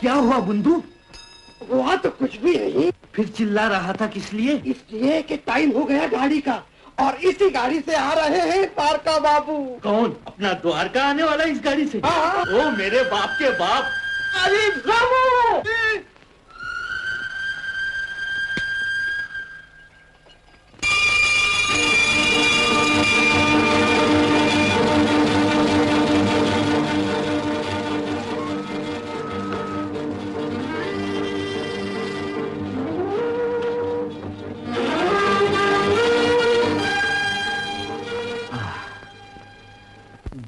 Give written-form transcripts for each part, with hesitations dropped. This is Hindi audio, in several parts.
क्या हुआ बुंदू? हुआ तो कुछ भी नहीं। फिर चिल्ला रहा था किस लिए? इसलिए कि टाइम हो गया गाड़ी का, और इसी गाड़ी से आ रहे हैं द्वारका बाबू। कौन? अपना द्वारका आने वाला इस गाड़ी से? हाँ। ओ मेरे बाप के बाप। अरे रामू!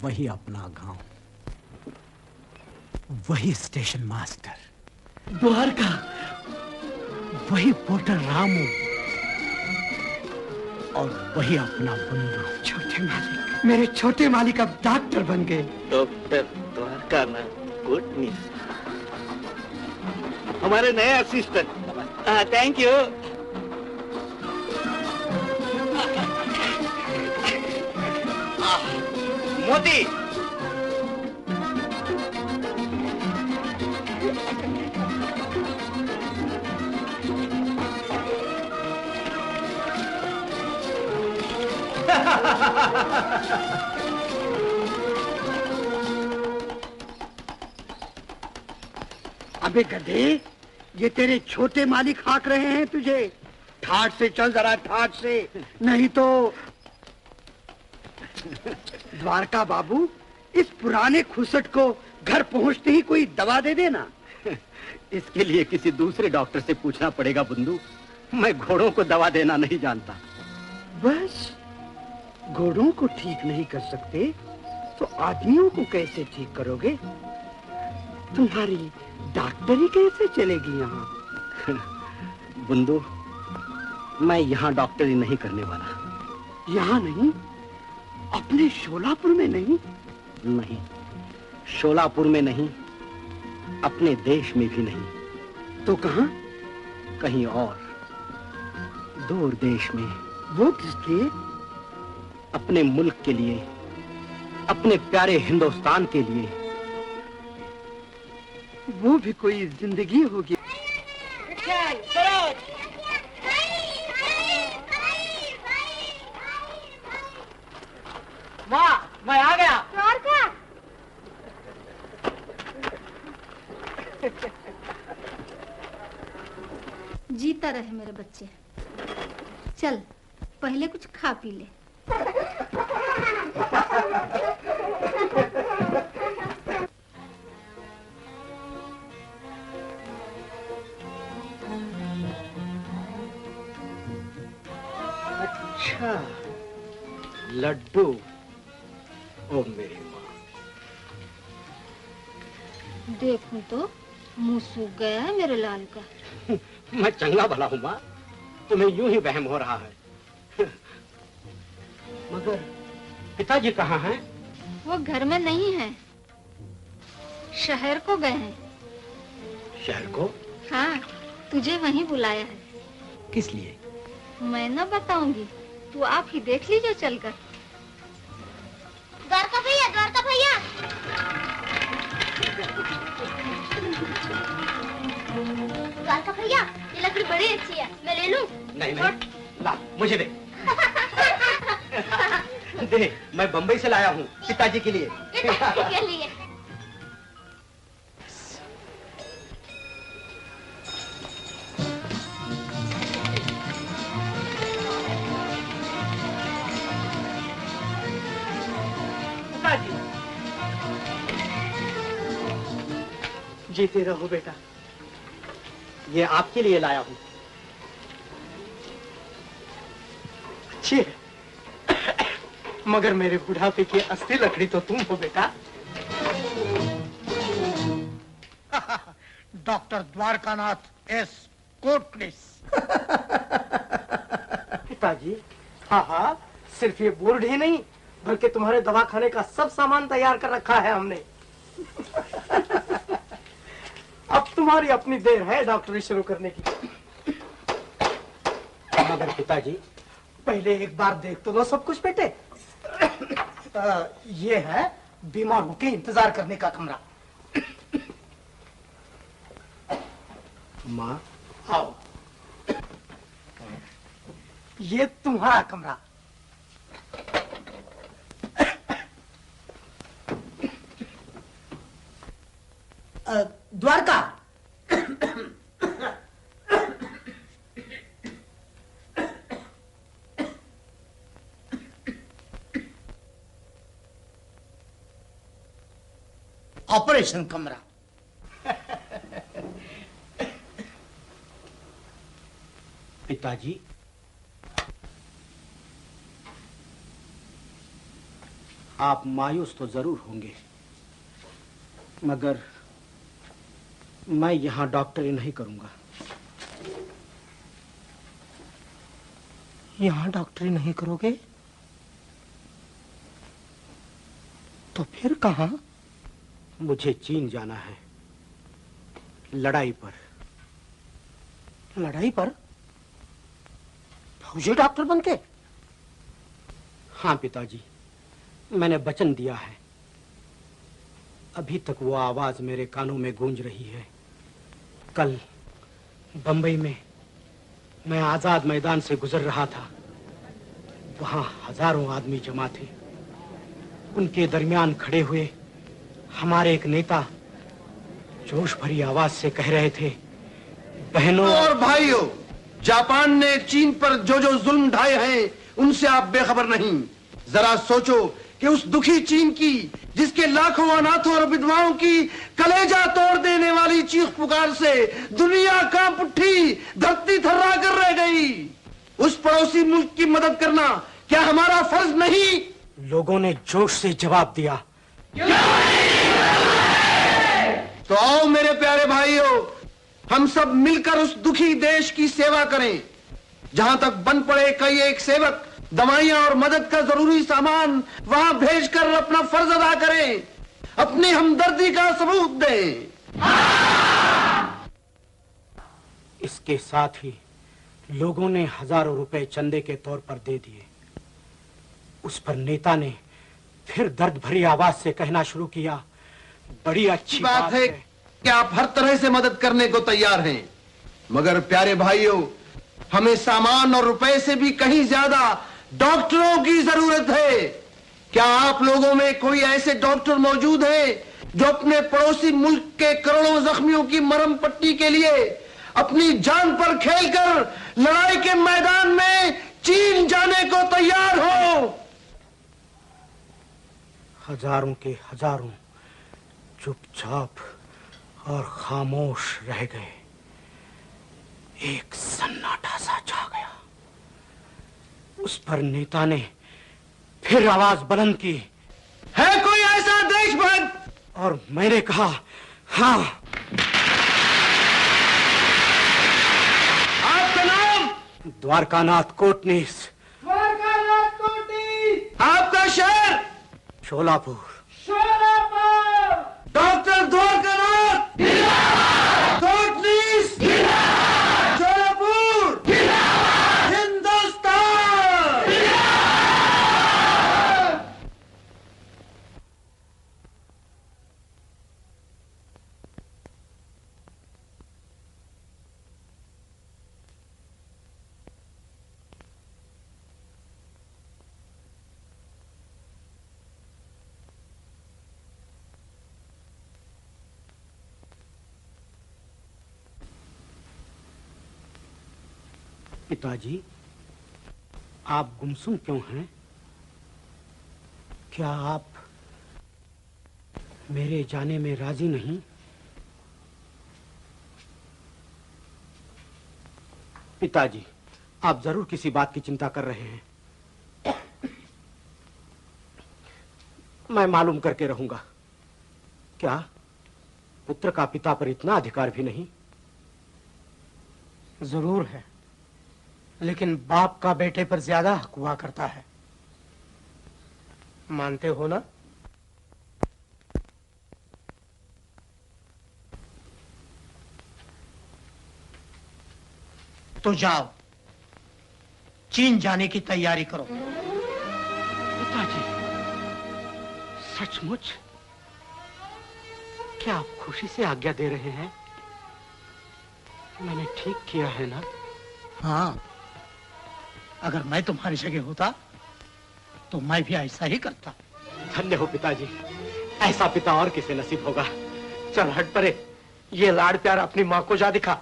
वही अपना गांव, वही स्टेशन मास्टर, द्वारका, वही पोर्टर रामू, और वही अपना बुंदू। छोटे मालिक, मेरे छोटे मालिक अब डॉक्टर बन गए। डॉक्टर द्वारका ना, गुड न्यूज। हमारे नए असिस्टेंट। Thank you. मोती। अबे गधे, ये तेरे छोटे मालिक हाँक रहे हैं तुझे। ठाट से चल जरा, ठाट से, नहीं तो। द्वारका बाबू, इस पुराने खुसट को घर पहुंचते ही कोई दवा दे देना। इसके लिए किसी दूसरे डॉक्टर से पूछना पड़ेगा बुंदू। मैं घोड़ों को दवा देना नहीं जानता। बस घोड़ों को ठीक नहीं कर सकते तो आदमियों को कैसे ठीक करोगे? तुम्हारी डॉक्टरी कैसे चलेगी यहाँ? बुंदू, मैं यहाँ डॉक्टरी नहीं करने वाला। यहाँ नहीं? अपने शोलापुर में नहीं? नहीं, शोलापुर में नहीं, अपने देश में भी नहीं। तो कहाँ? कहीं और, दूर देश में। वो किस लिए? अपने मुल्क के लिए, अपने प्यारे हिंदुस्तान के लिए। वो भी कोई जिंदगी होगी। माँ, मैं आ गया। द्वारका। जीता रहे मेरे बच्चे। चल, पहले कुछ खा पी ले। अच्छा, लड्डू। ओ मेरी माँ। देखूं तो मुंह सूख गया है मेरे लाल का। मैं चंगा भला हूँ माँ, तुम्हें यूं ही वहम हो रहा है। मगर पिताजी कहाँ हैं? वो घर में नहीं है, शहर को गए हैं। शहर को? हाँ, तुझे वहीं बुलाया है। किस लिए? मैं न बताऊंगी, तू आप ही देख लीजिए चलकर। द्वारका भैया, द्वारका भैया। द्वारका भैया, ये लकड़ी बड़ी अच्छी है, मैं ले लूं? नहीं नहीं, ला मुझे दे। दे, मैं बम्बई से लाया हूँ पिताजी के लिए। पिताजी के लिए। जीते रहो बेटा, ये आपके लिए लाया हूँ। अच्छी है, मगर मेरे बुढ़ापे की असली लकड़ी तो तुम हो बेटा। Doctor Dwarkanath S Kotnis. पिताजी, हाँ हाँ, सिर्फ ये बोर्ड ही नहीं, बल्कि तुम्हारे दवाखाने का सब सामान तैयार कर रखा है हमने। अब तुम्हारी अपनी देर है डॉक्टरी शुरू करने की। मगर पिताजी, पहले एक बार देख तो लो सब कुछ बेटे। ये है बीमारों के इंतजार करने का कमरा। माँ, आओ। ये तुम्हारा कमरा। द्वारका, ऑपरेशन कमरा। पिताजी, आप मायूस तो जरूर होंगे, मगर मैं यहां डॉक्टरी नहीं करूंगा। यहां डॉक्टरी नहीं करोगे तो फिर कहां? मुझे चीन जाना है, लड़ाई पर। लड़ाई पर? फौजी डॉक्टर बनके? हाँ पिताजी, मैंने वचन दिया है। अभी तक वो आवाज मेरे कानों में गूंज रही है। कल बंबई में मैं आजाद मैदान से गुजर रहा था। वहां हजारों आदमी जमा थे। उनके दरमियान खड़े हुए हमारे एक नेता जोश भरी आवाज से कह रहे थे, बहनों और भाइयों, जापान ने चीन पर जो जो जुल्म ढाए हैं उनसे आप बेखबर नहीं। जरा सोचो कि उस दुखी चीन की, जिसके लाखों अनाथों और विधवाओं की कलेजा तोड़ देने वाली चीख पुकार से दुनिया कांप उठी, धरती थर्रा कर रह गई। उस पड़ोसी मुल्क की मदद करना क्या हमारा फर्ज नहीं? लोगों ने जोश से जवाब दिया, तो आओ मेरे प्यारे भाइयों, हम सब मिलकर उस दुखी देश की सेवा करें। जहां तक बन पड़े कई एक सेवक दवाइयां और मदद का जरूरी सामान वहां भेजकर अपना फर्ज अदा करें, अपनी हमदर्दी का सबूत दें। इसके साथ ही लोगों ने हजारों रुपए चंदे के तौर पर दे दिए। उस पर नेता ने फिर दर्द भरी आवाज से कहना शुरू किया, बड़ी अच्छी बात है कि आप हर तरह से मदद करने को तैयार हैं, मगर प्यारे भाइयों, हमें सामान और रुपए से भी कहीं ज्यादा डॉक्टरों की जरूरत है। क्या आप लोगों में कोई ऐसे डॉक्टर मौजूद हैं जो अपने पड़ोसी मुल्क के करोड़ों जख्मियों की मरहम पट्टी के लिए अपनी जान पर खेलकर लड़ाई के मैदान में चीन जाने को तैयार हो? हजारों के हजारों चुपचाप और खामोश रह गए। एक सन्नाटा सा छा गया। उस पर नेता ने फिर आवाज बुलंद की, है कोई ऐसा देशभक्त? और मैंने कहा, हाँ। आपका नाम? द्वारकानाथ कोटनीस। द्वारकानाथ कोटनीस। आपका शहर? शोलापुर। डॉक्टर द्वारकानाथ कोटनीस, शोलापुर, हिंदुस्तान। पिताजी, आप गुमसुम क्यों हैं? क्या आप मेरे जाने में राजी नहीं? पिताजी, आप जरूर किसी बात की चिंता कर रहे हैं। मैं मालूम करके रहूंगा। क्या पुत्र का पिता पर इतना अधिकार भी नहीं? जरूर है, लेकिन बाप का बेटे पर ज्यादा हक हुआ करता है। मानते हो ना? तो जाओ, चीन जाने की तैयारी करो। पिताजी, सचमुच? क्या आप खुशी से आज्ञा दे रहे हैं? मैंने ठीक किया है ना? हाँ, अगर मैं तुम्हारी जगह होता तो मैं भी ऐसा ही करता। धन्य हो पिताजी, ऐसा पिता और किसे नसीब होगा। चल हट परे, ये लाड़ प्यार अपनी माँ को जा दिखा।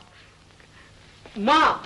माँ!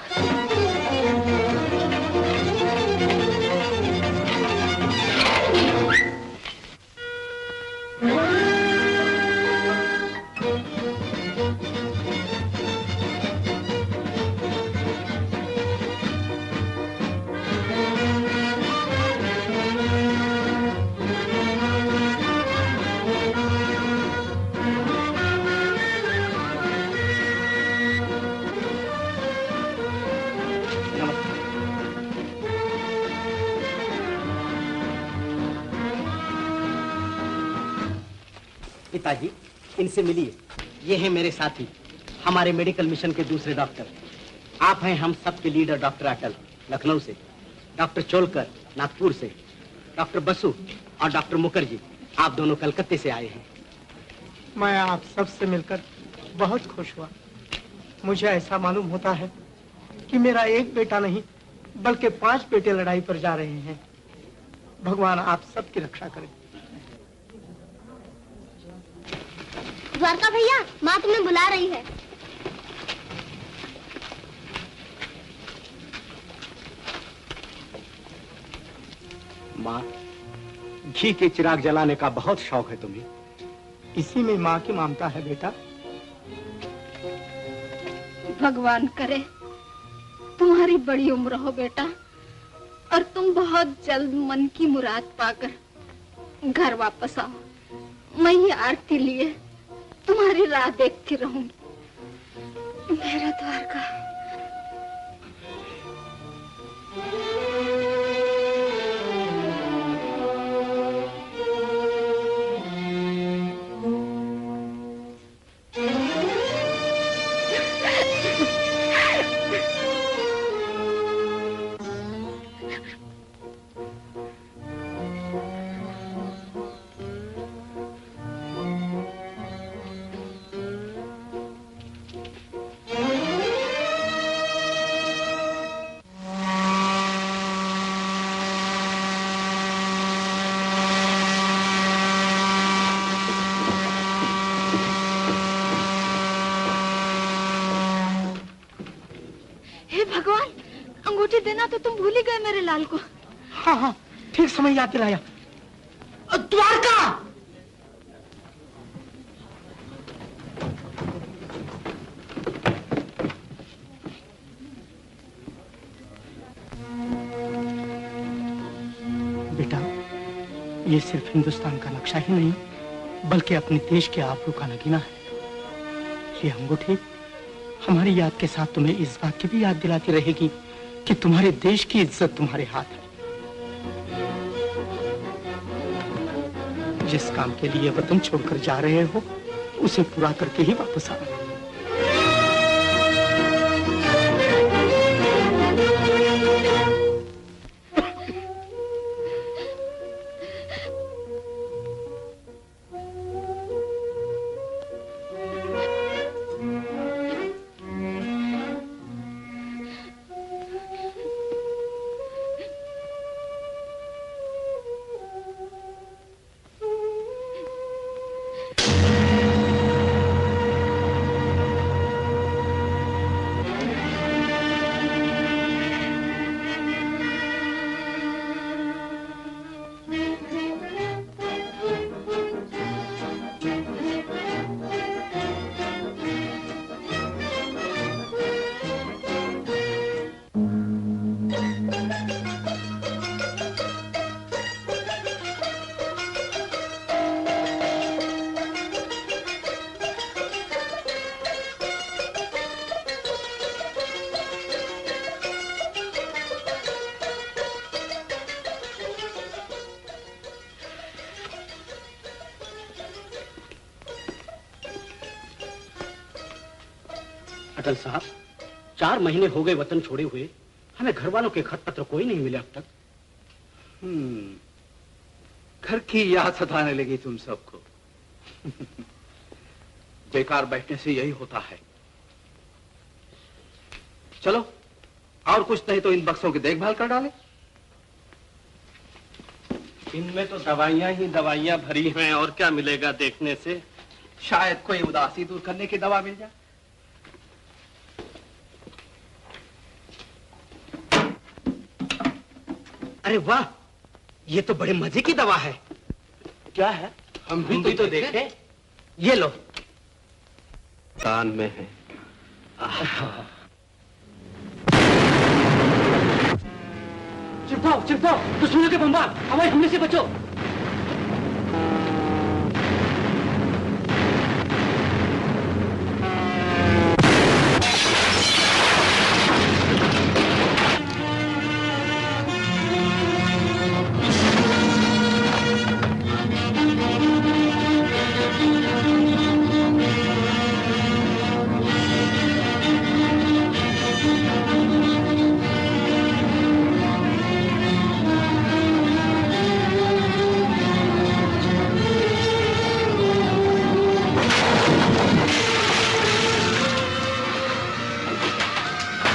पिताजी, इनसे मिलिए। ये हैं मेरे साथी, हमारे मेडिकल मिशन के दूसरे डॉक्टर। आप हैं हम सबके लीडर डॉक्टर अटल, लखनऊ से, डॉक्टर चोलकर, नागपुर से, डॉक्टर बसु और डॉक्टर मुखर्जी, आप दोनों कलकत्ते से आए हैं। मैं आप सबसे मिलकर बहुत खुश हुआ। मुझे ऐसा मालूम होता है कि मेरा एक बेटा नहीं बल्कि 5 बेटे लड़ाई पर जा रहे हैं। भगवान आप सबकी रक्षा करें। द्वारका भैया, माँ तुम्हें बुला रही है। माँ, घी के चिराग जलाने का बहुत शौक है तुम्हें। इसी में माँ की ममता है बेटा। भगवान करे तुम्हारी बड़ी उम्र हो बेटा, और तुम बहुत जल्द मन की मुराद पाकर घर वापस आओ। मैं ये आरती लिए तुम्हारी राह देखती रहूंगी। मेरा द्वारका। देना तो तुम भूल ही गए मेरे लाल को। हाँ हाँ, ठीक समय याद दिलाया। द्वारका! बेटा, ये सिर्फ हिंदुस्तान का नक्शा ही नहीं बल्कि अपने देश के आबरू का नगीना है। ये अंगूठी हमारी याद के साथ तुम्हें इस बात की भी याद दिलाती रहेगी कि तुम्हारे देश की इज्जत तुम्हारे हाथ है। जिस काम के लिए वतन छोड़कर जा रहे हो उसे पूरा करके ही वापस आना। अटल साहब, 4 महीने हो गए वतन छोड़े हुए, हमें घर वालों के खत पत्र कोई नहीं मिले अब तक। घर की याद सताने लगी तुम सबको। बेकार बैठने से यही होता है। चलो, और कुछ नहीं तो इन बक्सों की देखभाल कर डाले। इनमें तो दवाइयां ही दवाइयां भरी हैं, और क्या मिलेगा देखने से? शायद कोई उदासी दूर करने की दवा मिल जाए। अरे वाह, ये तो बड़े मजे की दवा है। क्या है? हम भी तो देखें। ये लो। कान में है। चिपकाओ चिपकाओ, दुश्मनों के बमबार, हमारे हमले से बचो।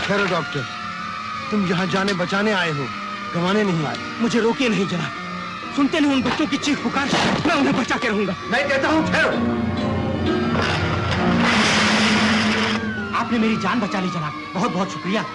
ठहरो डॉक्टर, तुम यहाँ जाने बचाने आए हो, गंवाने नहीं आए। मुझे रोकिए नहीं जनाब, सुनते नहीं उन बच्चों की चीख पुकार, मैं उन्हें बचा के रहूंगा। मैं कहता हूँ ठहरो। आपने मेरी जान बचा ली जनाब, बहुत बहुत शुक्रिया।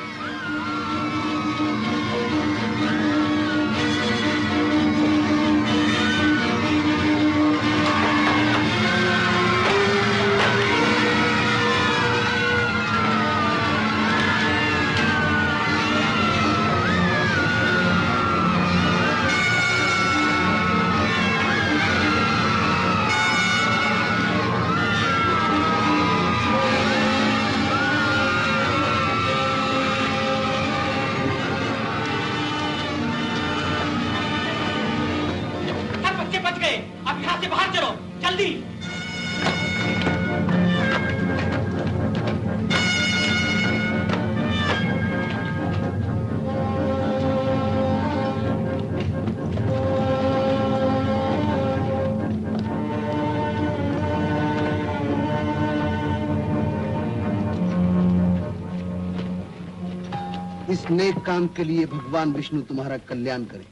इस नेक काम के लिए भगवान विष्णु तुम्हारा कल्याण करे।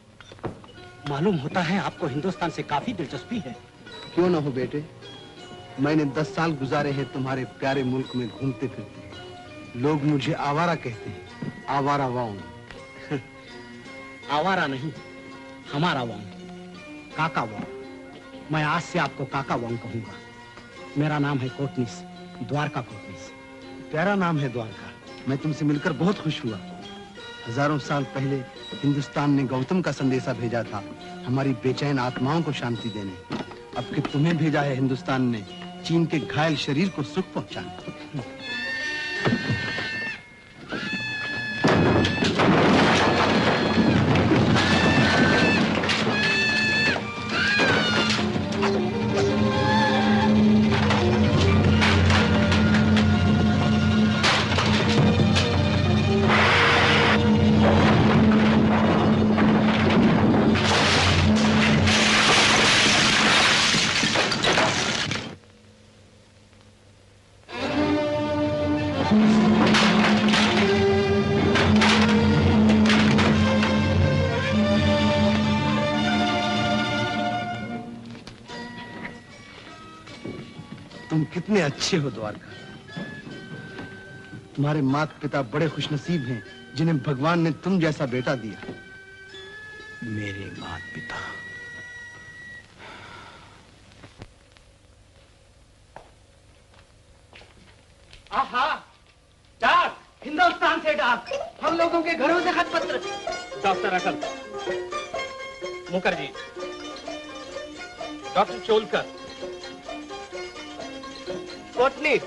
मालूम होता है आपको हिंदुस्तान से काफी दिलचस्पी है। क्यों ना हो बेटे, मैंने 10 साल गुजारे हैं तुम्हारे प्यारे मुल्क में घूमते फिरते। लोग मुझे आवारा कहते हैं, आवारा वांग। आवारा नहीं, हमारा वांग, काका वांग। मैं आज से आपको काका वांग कहूंगा। मेरा नाम है कोटनीस, द्वारका कोटनीस। प्यारा नाम है द्वारका। मैं तुमसे मिलकर बहुत खुश हुआ। हजारों साल पहले हिंदुस्तान ने गौतम का संदेशा भेजा था, हमारी बेचैन आत्माओं को शांति देने। अब कि तुम्हें भेजा है हिंदुस्तान ने, चीन के घायल शरीर को सुख पहुंचाने। तुम कितने अच्छे हो द्वारका। तुम्हारे माता पिता बड़े खुशनसीब हैं जिन्हें भगवान ने तुम जैसा बेटा दिया। मेरे माता पिता। आहा, डाक, हिंदुस्तान से डाक, हम लोगों के घरों से खत पत्र। डॉक्टर अकल, मुखर्जी, डॉक्टर चोलकर, कोटनी।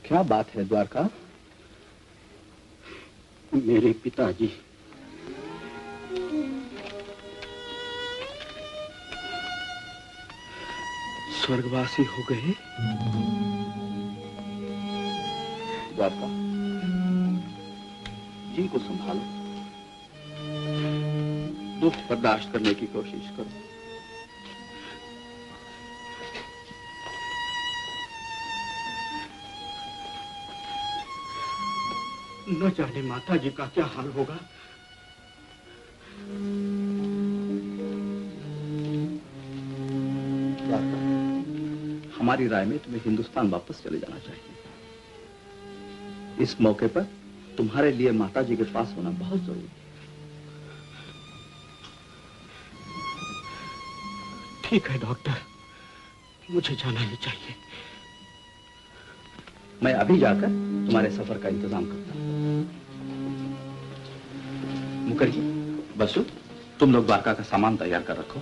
क्या बात है द्वारका? मेरे पिताजी स्वर्गवासी हो गए। द्वारका, जी को संभालो, दुख बर्दाश्त करने की कोशिश करो। न जाने माता जी का क्या हाल होगा। हमारी राय में तुम्हें हिंदुस्तान वापस चले जाना चाहिए। इस मौके पर तुम्हारे लिए माता जी के पास होना बहुत जरूरी है। ठीक है डॉक्टर, मुझे जाना ही चाहिए। मैं अभी जाकर तुम्हारे सफर का इंतजाम करता हूं। मुखर्जी, बसु, तुम लोग द्वारका का सामान तैयार कर रखो।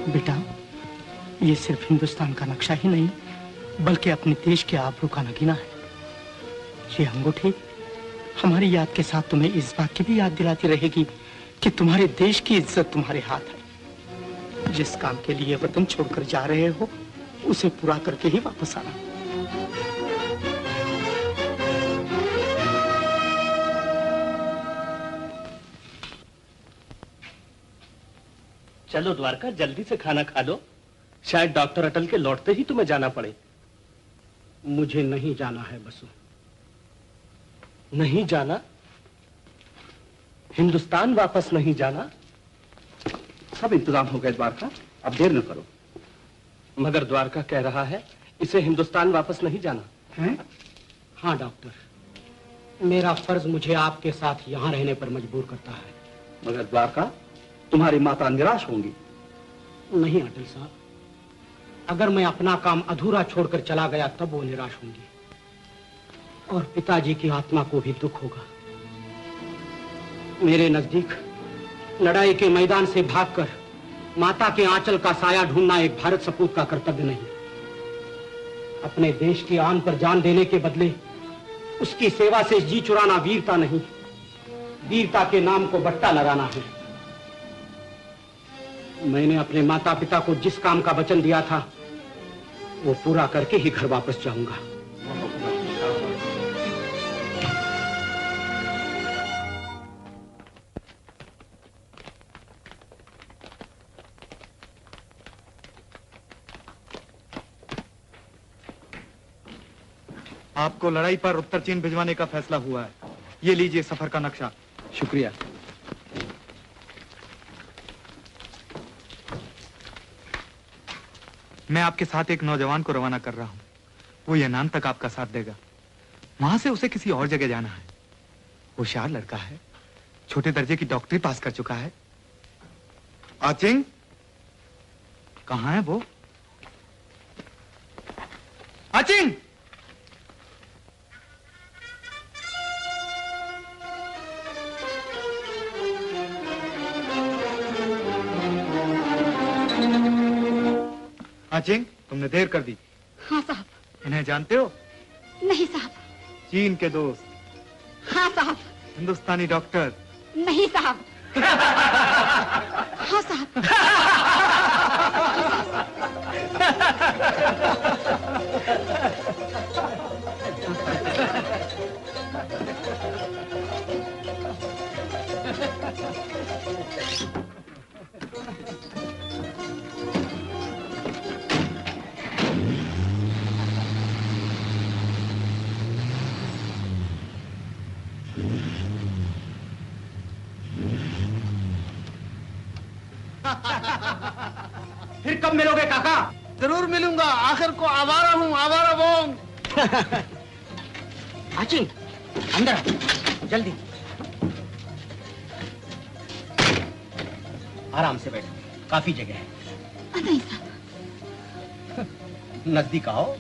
बेटा, ये सिर्फ हिंदुस्तान का नक्शा ही नहीं बल्कि अपने देश के आबरू का नगीना है। ये अंगूठी हमारी याद के साथ तुम्हें इस बात की भी याद दिलाती रहेगी कि तुम्हारे देश की इज्जत तुम्हारे हाथ है। जिस काम के लिए वतन छोड़कर जा रहे हो उसे पूरा करके ही वापस आना। चलो द्वारका, जल्दी से खाना खा लो। शायद डॉक्टर अटल के लौटते ही तुम्हें जाना पड़े। मुझे नहीं जाना है बसु। नहीं जाना? हिंदुस्तान वापस नहीं जाना? सब इंतजाम हो गए द्वारका, अब देर न करो। मगर द्वारका कह रहा है इसे हिंदुस्तान वापस नहीं जाना है? हाँ डॉक्टर, मेरा फर्ज मुझे आपके साथ यहाँ रहने पर मजबूर करता है। मगर द्वारका, तुम्हारी माता निराश होंगी। नहीं अटल साहब, अगर मैं अपना काम अधूरा छोड़कर चला गया तब वो निराश होंगी और पिताजी की आत्मा को भी दुख होगा। मेरे नजदीक लड़ाई के मैदान से भागकर माता के आंचल का साया ढूंढना एक भारत सपूत का कर्तव्य नहीं। अपने देश की आन पर जान देने के बदले उसकी सेवा से जी चुराना वीरता नहीं, वीरता के नाम को बट्टा लगाना है। मैंने अपने माता पिता को जिस काम का वचन दिया था वो पूरा करके ही घर वापस जाऊंगा। आपको लड़ाई पर उत्तर चीन भिजवाने का फैसला हुआ है। ये लीजिए सफर का नक्शा। शुक्रिया। मैं आपके साथ एक नौजवान को रवाना कर रहा हूं। वो यनान तक आपका साथ देगा। वहां से उसे किसी और जगह जाना है। होशियार लड़का है, छोटे दर्जे की डॉक्टरी पास कर चुका है। आचिंग, कहां है वो? आचिंग! आचिंग, तुमने देर कर दी। हाँ साहब। इन्हें जानते हो? नहीं साहब। चीन के दोस्त। हाँ साहब। हिंदुस्तानी डॉक्टर। नहीं साहब। हाँ साहब। फिर कब मिलोगे काका? जरूर मिलूंगा, आखिर को आवारा हूँ, आवारा बोंग। आचिंग, अंदर आ, जल्दी। आराम से बैठो, काफी जगह है। नहीं साहब। नजदीक आओ,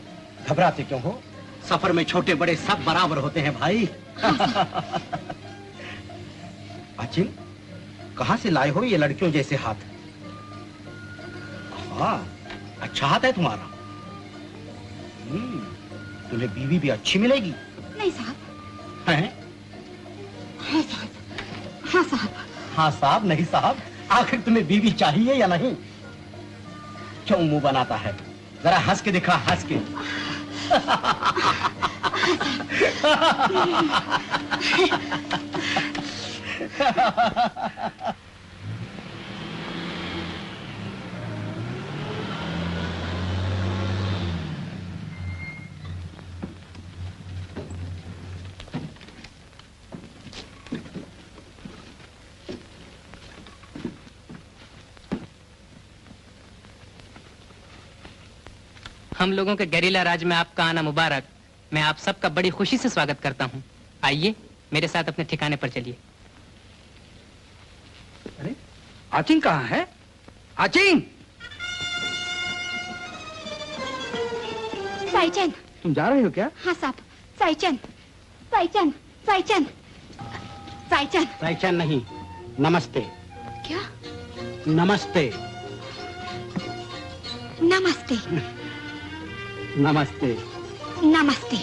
घबराते क्यों हो? सफर में छोटे बड़े सब बराबर होते हैं भाई। आचिम, कहाँ से लाए हो ये लड़कियों जैसे हाथ? हाँ, अच्छा हाथ है तुम्हारा। तुम्हें बीवी भी अच्छी मिलेगी। नहीं साहब। हैं? हाँ साहब, हाँ साहब। हाँ साहब नहीं साहब, आखिर तुम्हें बीवी चाहिए या नहीं? क्यों मुंह बनाता है? जरा हंस के दिखा, हंस के। हम लोगों के गेरिला राज में आपका आना मुबारक। मैं आप सबका बड़ी खुशी से स्वागत करता हूँ। आइए मेरे साथ अपने ठिकाने पर चलिए। अरे आचिंग कहाँ है? आचिंग! साईचंद। तुम जा रहे हो क्या? हाँ साहब। साईचंद, साईचंद, साईचंद, साईचंद। साईचंद नहीं, नमस्ते। क्या? नमस्ते। नमस्ते। नमस्ते। नमस्ते।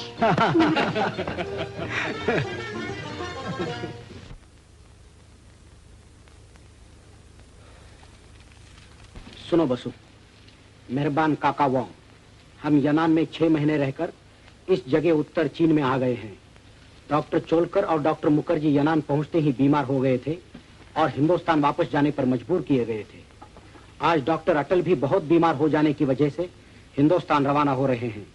सुनो बसु, मेहरबान काका वांग, हम यनान में 6 महीने रहकर इस जगह उत्तर चीन में आ गए हैं। डॉक्टर चोलकर और डॉक्टर मुखर्जी यनान पहुंचते ही बीमार हो गए थे और हिंदुस्तान वापस जाने पर मजबूर किए गए थे। आज डॉक्टर अटल भी बहुत बीमार हो जाने की वजह से हिंदुस्तान रवाना हो रहे हैं।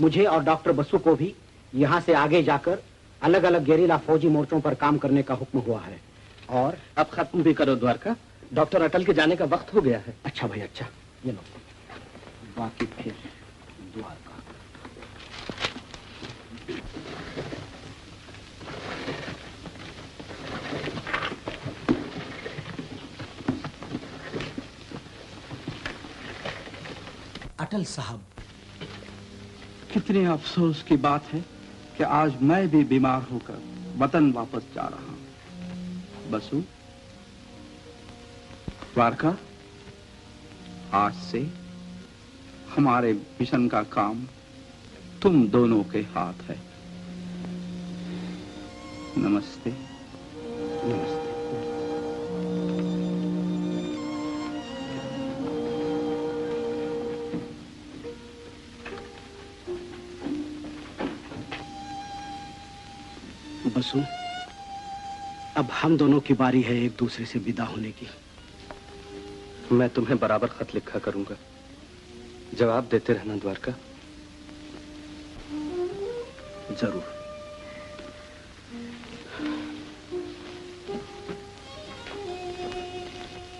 मुझे और डॉक्टर बसु को भी यहाँ से आगे जाकर अलग अलग गेरिला फौजी मोर्चों पर काम करने का हुक्म हुआ है। और अब खत्म भी करो द्वारका, डॉक्टर अटल के जाने का वक्त हो गया है। अच्छा भाई, अच्छा, ये लो, बाकी फिर द्वारका। अटल साहब, कितने अफसोस की बात है कि आज मैं भी बीमार होकर वतन वापस जा रहा हूं। बसु, द्वारका, आज से हमारे मिशन का काम तुम दोनों के हाथ है। नमस्ते। नमस्ते। बसु, अब हम दोनों की बारी है एक दूसरे से विदा होने की। मैं तुम्हें बराबर खत लिखा करूंगा, जवाब देते रहना द्वारका। जरूर।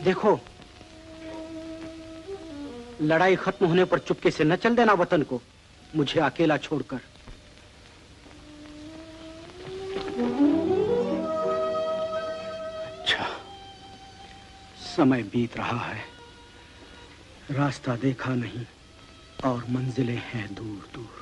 देखो, लड़ाई खत्म होने पर चुपके से न चल देना वतन को, मुझे अकेला छोड़कर। अच्छा, समय बीत रहा है, रास्ता देखा नहीं और मंजिलें हैं दूर दूर।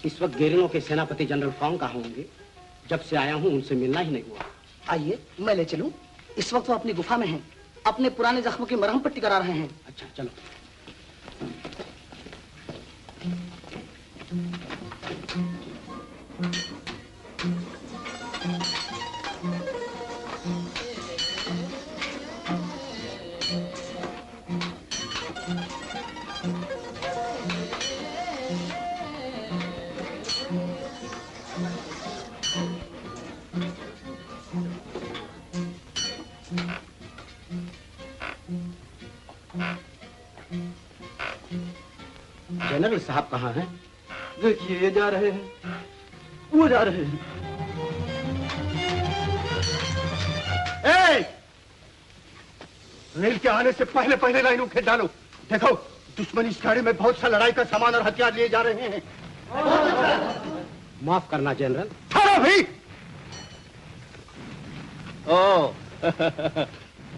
इस वक्त गेरिलों के सेनापति जनरल फॉन्ग कहाँ होंगे? जब से आया हूँ उनसे मिलना ही नहीं हुआ। आइए मैं ले चलूं। इस वक्त वो अपनी गुफा में हैं, अपने पुराने जख्मों की मरहम पट्टी करा रहे हैं। अच्छा चलो। जनरल साहब कहाँ हैं? देखिए ये जा रहे हैं, वो जा रहे हैं। रेल के आने से पहले पहले लाइनों खेत डालो। देखो दुश्मन इस गाड़ी में बहुत सा लड़ाई का सामान और हथियार लिए जा रहे हैं। माफ करना जनरल। ठहरो भी। ओ,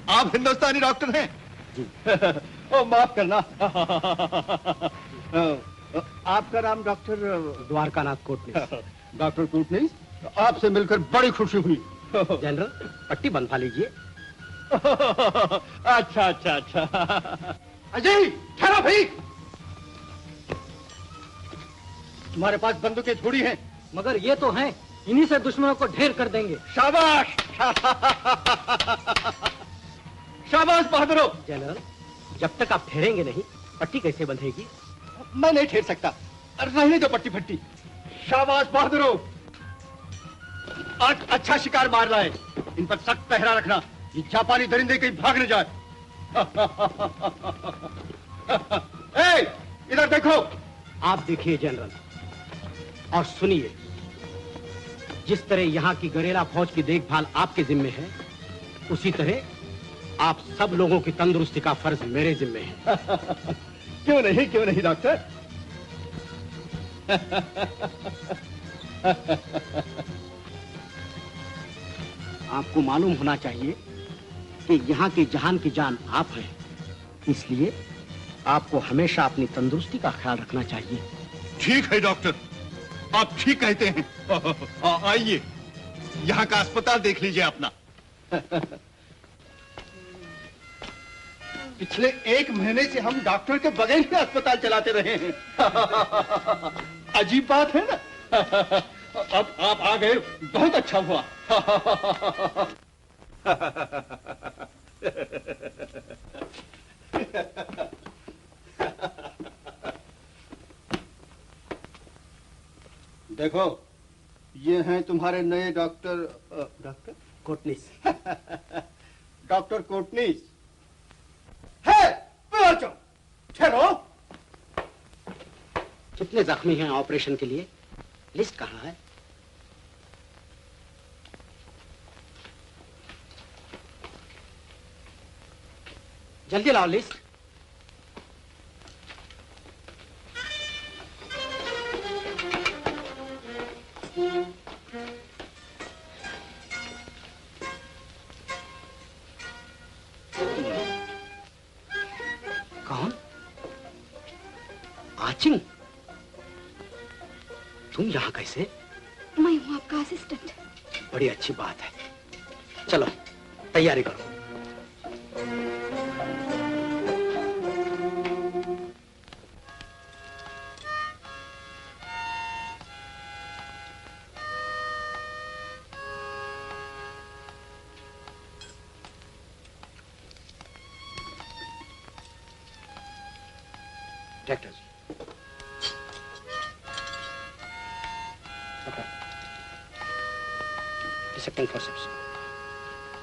आप हिंदुस्तानी डॉक्टर हैं? जी। ओ माफ करना। आपका नाम डॉक्टर द्वारकानाथ कोटनीस। डॉक्टर कोटनीस, आपसे मिलकर बड़ी खुशी हुई। जनरल पट्टी बंधवा लीजिए। अच्छा अच्छा अच्छा। अजय ठहरो भाई। तुम्हारे पास बंदूकें थोड़ी हैं, मगर ये तो हैं, इन्हीं से दुश्मनों को ढेर कर देंगे। शाबाश। शाबाश बहादुरो। जनरल जब तक आप ठहरेंगे नहीं, पट्टी कैसे बंधेगी? मैं नहीं ठहर सकता। रहने दो पट्टी फट्टी। शाबाश बहादुरो, आज अच्छा शिकार मार लाए। इन पर सख्त पहरा रखना, ये जापानी दरिंदे कहीं भाग न जाए। इधर देखो। आप देखिए जनरल और सुनिए, जिस तरह यहाँ की गरेला फौज की देखभाल आपके जिम्मे है, उसी तरह आप सब लोगों की तंदुरुस्ती का फर्ज मेरे जिम्मे है। क्यों नहीं डॉक्टर। आपको मालूम होना चाहिए कि यहाँ की जहान की जान आप हैं, इसलिए आपको हमेशा अपनी तंदुरुस्ती का ख्याल रखना चाहिए। ठीक है डॉक्टर, आप ठीक कहते हैं। आइए यहाँ का अस्पताल देख लीजिए अपना। पिछले 1 महीने से हम डॉक्टर के बगैर ही अस्पताल चलाते रहे हैं। अजीब बात है ना। अब आप आ गए, बहुत अच्छा हुआ। देखो ये हैं तुम्हारे नए डॉक्टर कोटनीस। डॉक्टर कोटनीस है। ठहरो। कितने जख्मी हैं ऑपरेशन के लिए? लिस्ट कहाँ है? जल्दी लाओ लिस्ट। कौन? आचिंग? तुम यहाँ कैसे? मैं हूँ आपका असिस्टेंट। बड़ी अच्छी बात है। चलो तैयारी करो। डॉक्टर जी, dissecting forceps,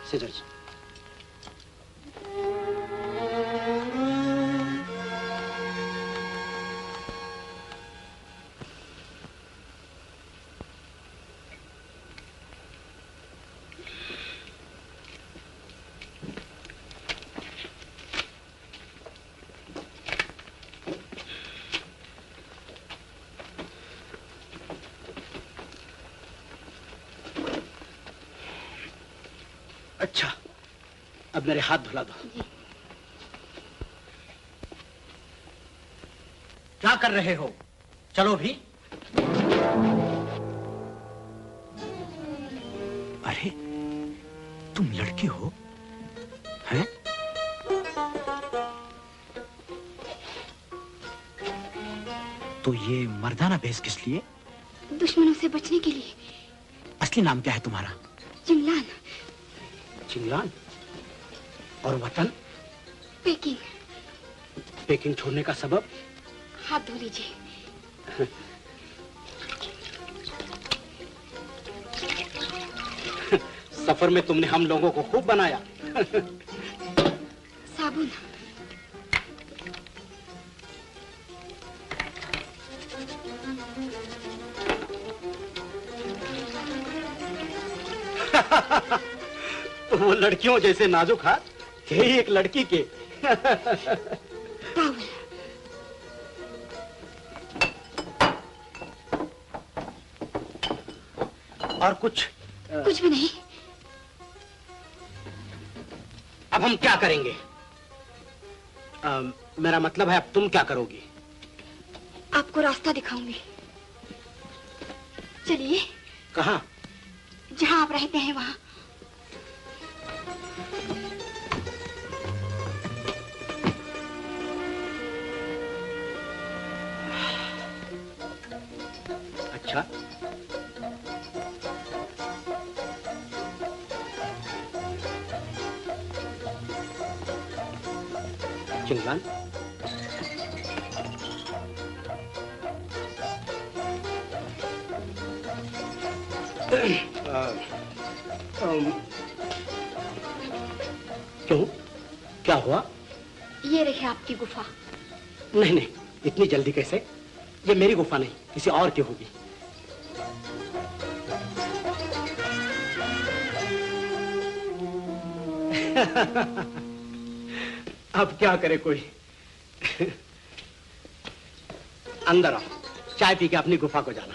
scissors. अच्छा, अब मेरे हाथ धुला दो। जी। क्या कर रहे हो? चलो भी। अरे तुम लड़की हो हैं? तो ये मर्दाना भेष किस लिए? दुश्मनों से बचने के लिए। असली नाम क्या है तुम्हारा? चिंगलान। चिंगलान? और वतन? पेकिंग। पेकिंग छोड़ने का सबब? हाथ धो लीजिए। सफर में तुमने हम लोगों को खूब बनाया। साबुन। वो लड़कियों जैसे नाजुक हाथ, यही एक लड़की के। और कुछ? कुछ भी नहीं। अब हम क्या करेंगे? मेरा मतलब है अब तुम क्या करोगी? आपको रास्ता दिखाऊंगी। चलिए। कहाँ? जहाँ आप रहते हैं वहाँ। अच्छा, चिंगलान, क्यों? क्या हुआ? ये रही आपकी गुफा। नहीं नहीं, इतनी जल्दी कैसे? ये मेरी गुफा नहीं, किसी और की होगी। अब क्या करे कोई? अंदर आओ, चाय पी के अपनी गुफा को जाना।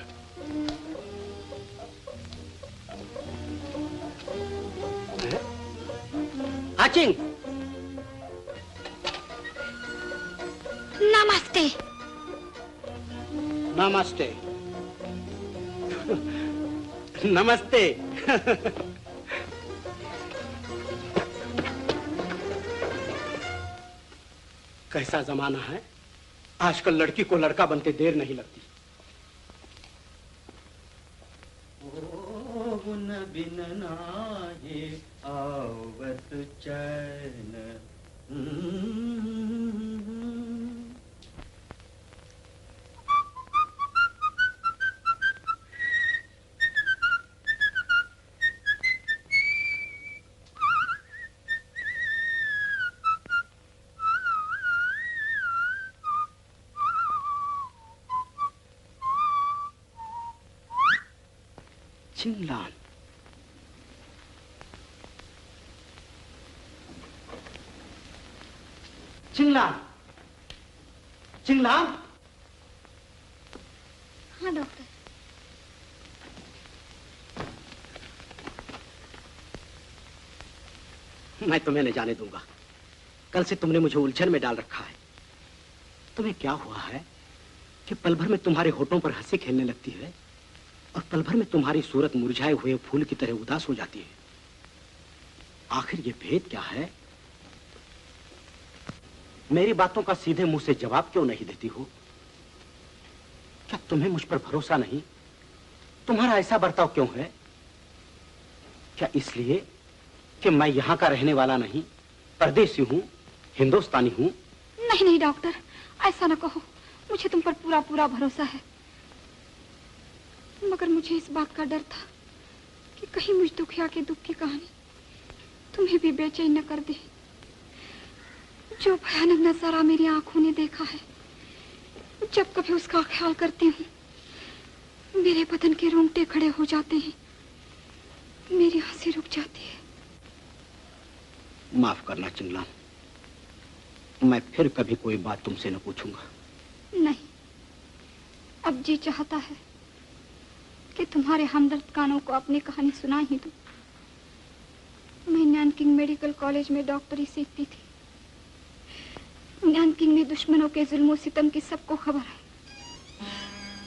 आचिंग, नमस्ते। नमस्ते। नमस्ते। कैसा जमाना है, आजकल लड़की को लड़का बनते देर नहीं लगती। न बिन नाये आवत चैन। चिंगलान, चिंगलान, चिंगलान। हाँ डॉक्टर। मैं तुम्हें नहीं जाने दूंगा। कल से तुमने मुझे उलझन में डाल रखा है। तुम्हें क्या हुआ है कि पल भर में तुम्हारे होठों पर हंसी खेलने लगती है और पल भर में तुम्हारी सूरत मुरझाए हुए फूल की तरह उदास हो जाती है? आखिर ये भेद क्या है? मेरी बातों का सीधे मुंह से जवाब क्यों नहीं देती हो? क्या तुम्हें मुझ पर भरोसा नहीं? तुम्हारा ऐसा बर्ताव क्यों है? क्या इसलिए कि मैं यहां का रहने वाला नहीं, परदेसी हूं, हिंदुस्तानी हूं? नहीं नहीं डॉक्टर, ऐसा न कहो। मुझे तुम पर पूरा पूरा भरोसा है, मगर मुझे इस बात का डर था कि कहीं मुझ दुखिया के दुख की कहानी तुम्हें भी बेचैन न कर दे। जो भयानक नजारा मेरी आंखों ने देखा है, जब कभी उसका ख्याल करती हूँ मेरे बदन के रोंगटे खड़े हो जाते हैं, मेरी हंसी रुक जाती है। माफ करना चिंगलान, मैं फिर कभी कोई बात तुमसे न पूछूंगा। नहीं, अब जी चाहता है कि तुम्हारे हमदर्द कानों को अपनी कहानी सुना ही दूं। मैं नैनकिंग मेडिकल कॉलेज में डॉक्टरी सीखती थी। नैनकिंग में दुश्मनों के जुल्म सितम की सबको खबर है।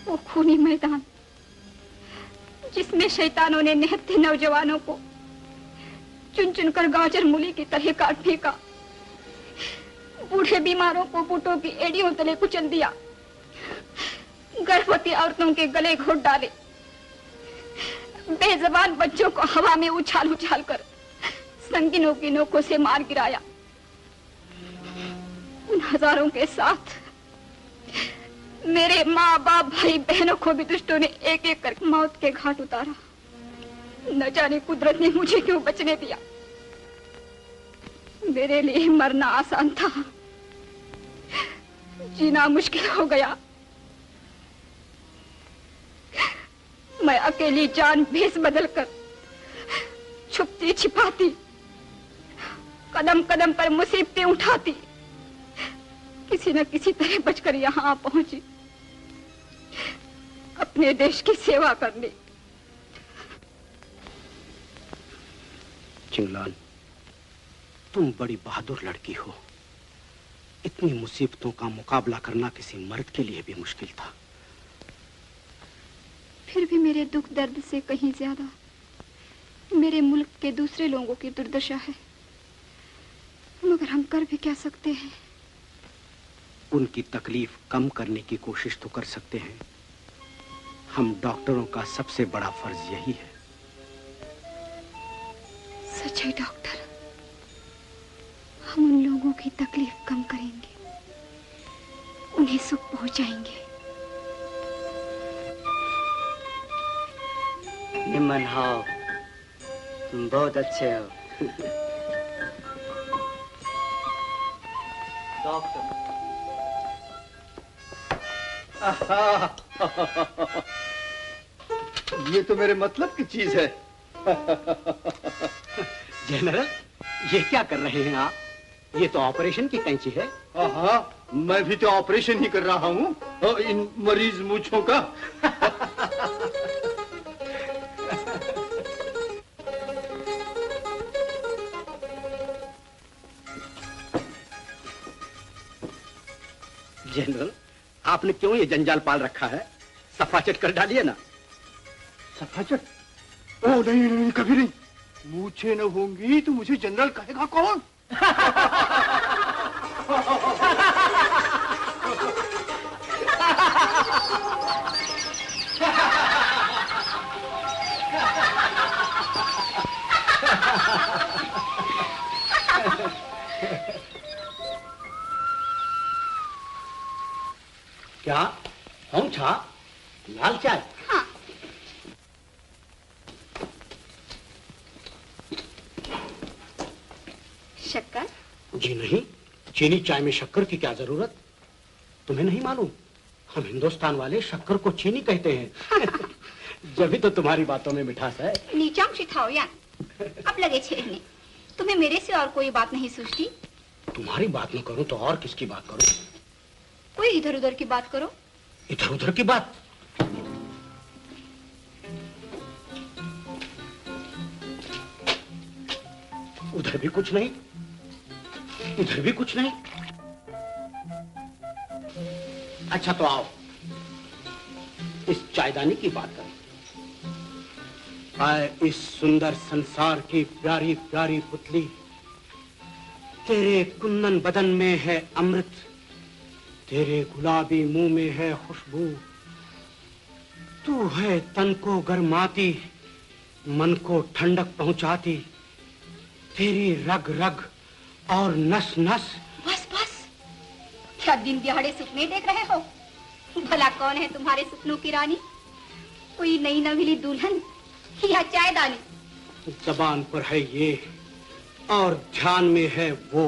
वो खूनी मैदान जिसमें शैतानों ने निहत्थे नौजवानों को चुन चुन कर गाजर मूली की तरह काट फेंका, बूढ़े बीमारों को बूटों की एड़ियों तले कुचल दिया, गर्भवती औरतों के गले घोट डाले, बेजबान बच्चों को हवा में उछाल उछाल कर संगीनों की नोकों से मार गिराया। उन हजारों के साथ मेरे माँ बाप भाई बहनों को भी दुष्टों ने एक एक कर मौत के घाट उतारा। न जाने कुदरत ने मुझे क्यों बचने दिया। मेरे लिए मरना आसान था, जीना मुश्किल हो गया। मैं अकेली जान भेस बदलकर छुपती छिपाती, कदम कदम पर मुसीबतें उठाती, किसी न किसी तरह बचकर यहाँ पहुंची, अपने देश की सेवा करने। चिंगलान, तुम बड़ी बहादुर लड़की हो। इतनी मुसीबतों का मुकाबला करना किसी मर्द के लिए भी मुश्किल था। फिर भी मेरे दुख दर्द से कहीं ज्यादा मेरे मुल्क के दूसरे लोगों की दुर्दशा है, मगर हम कर भी क्या सकते हैं? उनकी तकलीफ कम करने की कोशिश तो कर सकते हैं। हम डॉक्टरों का सबसे बड़ा फर्ज यही है। सच है डॉक्टर, हम उन लोगों की तकलीफ कम करेंगे, उन्हें सुख पहुंचाएंगे। निमन हो, तुम बहुत अच्छे हो। डॉक्टर, ये तो मेरे मतलब की चीज है। जनरल, ये क्या कर रहे हैं आप? ये तो ऑपरेशन की कैंची है। हाँ, मैं भी तो ऑपरेशन ही कर रहा हूँ इन मरीज मूंछों का। जनरल, आपने क्यों ये जंजाल पाल रखा है? सफाचट कर डालिए ना। सफाचट? ओ नहीं नहीं, कभी नहीं। मूछें न होंगी तो मुझे जनरल कहेगा कौन? क्या? हम छा? लाल चाय? हाँ। शक्कर? जी नहीं, चीनी चाय में शक्कर की क्या जरूरत? तुम्हें नहीं मालूम, हम हिंदुस्तान वाले शक्कर को चीनी कहते हैं। जब तो तुम्हारी बातों में मिठास है। नीचांग सिखाओ यार, अब लगे छेड़ने। तुम्हें मेरे से और कोई बात नहीं सूझती? तुम्हारी बात न करूं तो और किसकी बात करूं? कोई इधर उधर की बात करो। इधर उधर की बात? उधर भी कुछ नहीं, इधर भी कुछ नहीं। अच्छा तो आओ इस चायदानी की बात करें। आए इस सुंदर संसार की प्यारी प्यारी पुतली, तेरे कुंदन बदन में है अमृत, तेरे गुलाबी मुंह में है खुशबू। तू है तन को गरमाती, मन को ठंडक पहुंचाती, तेरी रग रग और नस नस। बस बस, क्या दिन दिहाड़े सपने देख रहे हो? भला कौन है तुम्हारे सपनों की रानी? कोई नई नवीली दुल्हन या चायदानी? जबान पर है ये और ध्यान में है वो।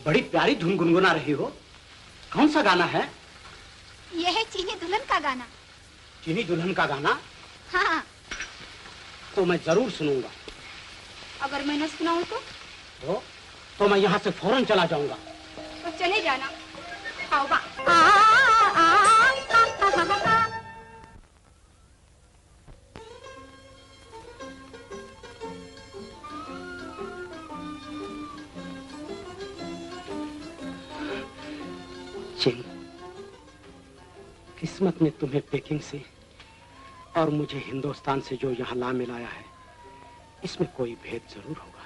बड़ी प्यारी धुन गुनगुना रही हो। कौन सा गाना है? यह है चीनी दुल्हन का गाना। चीनी दुल्हन का गाना? हाँ। तो मैं जरूर सुनूंगा। अगर मैं न सुनाऊं तो मैं यहाँ से फौरन चला जाऊंगा। तो चले जाना। आओ बा। चिंग, किस्मत ने तुम्हें पेकिंग से और मुझे हिंदुस्तान से जो यहाँ ला मिलाया है, इसमें कोई भेद जरूर होगा।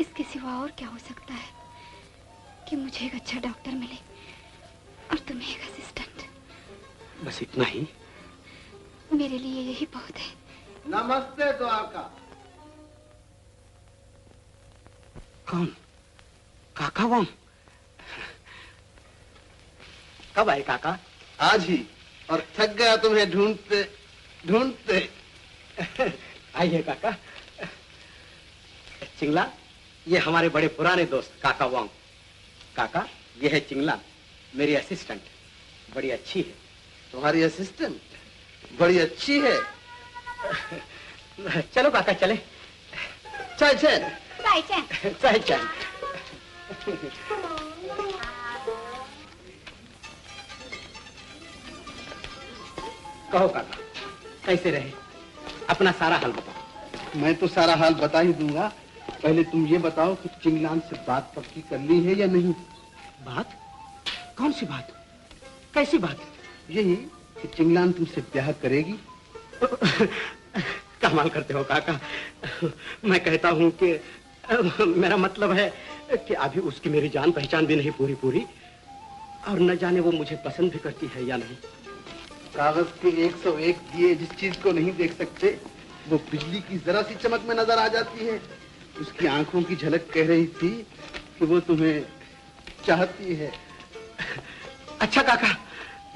इसके सिवा और क्या हो सकता है कि मुझे एक अच्छा डॉक्टर मिले और तुम्हें एक असिस्टेंट। बस इतना ही? मेरे लिए यही बहुत है। नमस्ते द्वारका। कौन? काका वांग? कब आए काका? आज ही, और थक गया तुम्हें ढूंढते ढूंढते। आइए काका। चिंगला, ये हमारे बड़े पुराने दोस्त काका वांग। काका, ये है चिंगला, मेरी असिस्टेंट। बड़ी अच्छी है। तुम्हारी असिस्टेंट बड़ी अच्छी है। चलो काका चले। चाय चैन। चाय चैन। चाय चैन। कहो काका, कैसे रहे? अपना सारा हाल बताओ। मैं तो सारा हाल बता ही दूंगा। पहले तुम ये बताओ कि चिंगलान से बात पक्की कर ली है या नहीं? बात? कौन सी बात? कैसी बात? यही कि चिंगलान तुमसे ब्याह करेगी। कमाल करते हो काका। मैं कहता हूँ कि मेरा मतलब है कि अभी उसकी मेरी जान पहचान भी नहीं पूरी और न जाने वो मुझे पसंद भी करती है या नहीं। कागज के 101 दिए जिस चीज को नहीं देख सकते, वो बिजली की जरा सी चमक में नजर आ जाती है। उसकी आंखों की झलक कह रही थी कि वो तुम्हें चाहती है। अच्छा काका,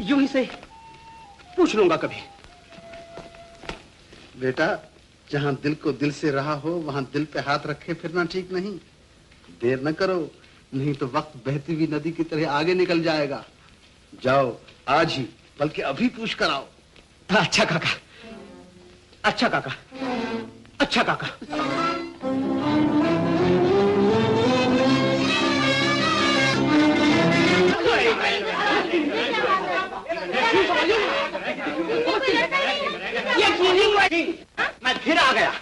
यूं ही से पूछ लूंगा कभी। बेटा, जहां दिल को दिल से रहा हो वहां दिल पे हाथ रखे फिरना ठीक नहीं। देर न करो, नहीं तो वक्त बहती हुई नदी की तरह आगे निकल जाएगा। जाओ, आज ही, बल्कि अभी पूछ कर आओ। अच्छा काका, अच्छा काका, अच्छा काका। मैं फिर आ गया।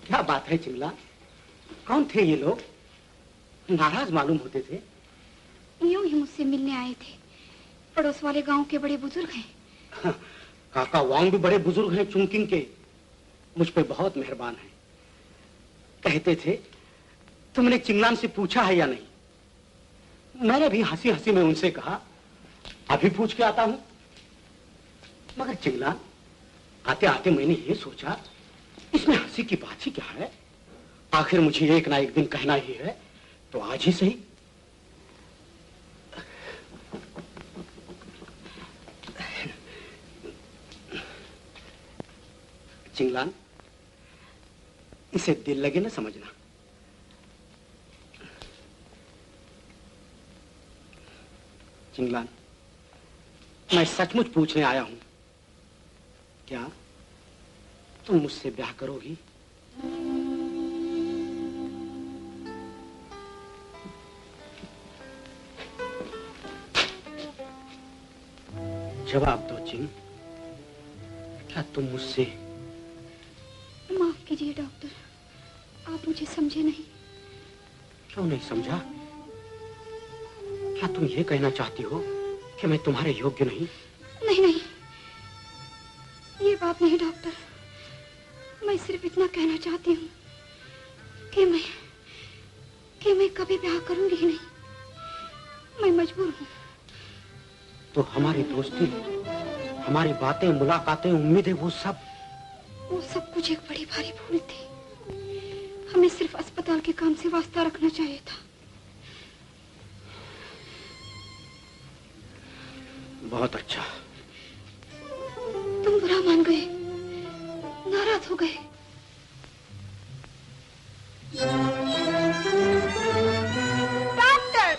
क्या बात है चिंगला? कौन थे ये लोग? नाराज मालूम होते थे। यूं ही मुझसे मिलने आए थे। पड़ोस वाले गांव के बड़े बुजुर्ग हैं। काका वांग भी बड़े बुजुर्ग हैं चुंकिंग के। मुझ पे बहुत मेहरबान हैं। कहते थे तुमने चिंगलान से पूछा है या नहीं। मैंने भी हंसी हंसी में उनसे कहा अभी पूछ के आता हूं। मगर चिंगलान, आते आते मैंने ये सोचा इसमें हंसी की बात ही क्या है। आखिर मुझे एक ना एक दिन कहना ही है, तो आज ही सही। चिंगलान, इसे दिल लगे ना समझना। चिंगलान, मैं सचमुच पूछने आया हूं, क्या तुम मुझसे ब्याह करोगी? जवाब दो चिंग, क्या तुम मुझसे? माफ कीजिए डॉक्टर, आप मुझे समझे नहीं। क्यों नहीं समझा? क्या तुम ये कहना चाहती हो कि मैं तुम्हारे योग्य नहीं? नहीं नहीं, ये बात नहीं डॉक्टर। मैं सिर्फ इतना कहना चाहती हूँ कि मैं कभी ब्याह करूंगी ही नहीं। मैं मजबूर हूँ। तो हमारी दोस्ती, हमारी बातें, मुलाकातें, उम्मीदें, वो सब कुछ एक बड़ी भारी भूल थी। हमें सिर्फ अस्पताल के काम से वास्ता रखना चाहिए था। बहुत अच्छा। तुम बुरा मान गए, नाराज हो गए। डॉक्टर,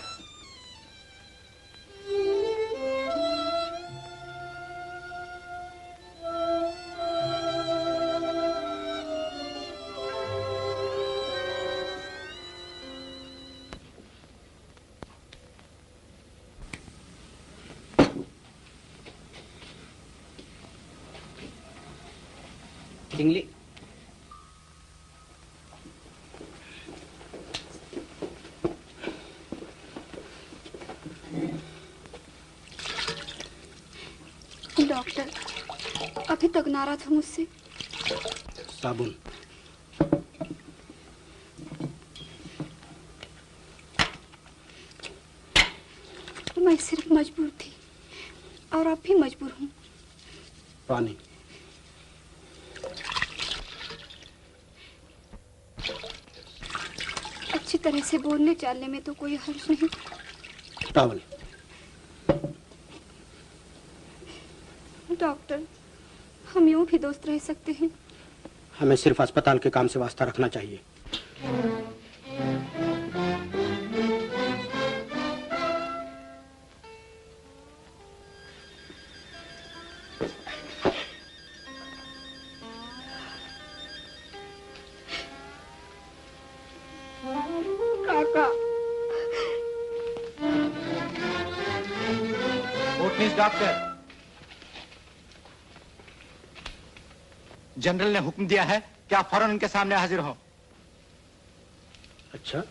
चिंगली, डॉक्टर अभी तक नाराज हो मुझसे? साबुन। मैं सिर्फ मजबूर थी और अब भी मजबूर हूँ। पानी। अच्छी तरह से बोलने चालने में तो कोई हर्ज नहीं। टॉवल। डॉक्टर, हम यूं भी दोस्त रह सकते हैं। हमें सिर्फ अस्पताल के काम से वास्ता रखना चाहिए। काका। डॉक्टर, जनरल ने हुक्म दिया है कि आप फौरन उनके सामने हाजिर हो। अच्छा,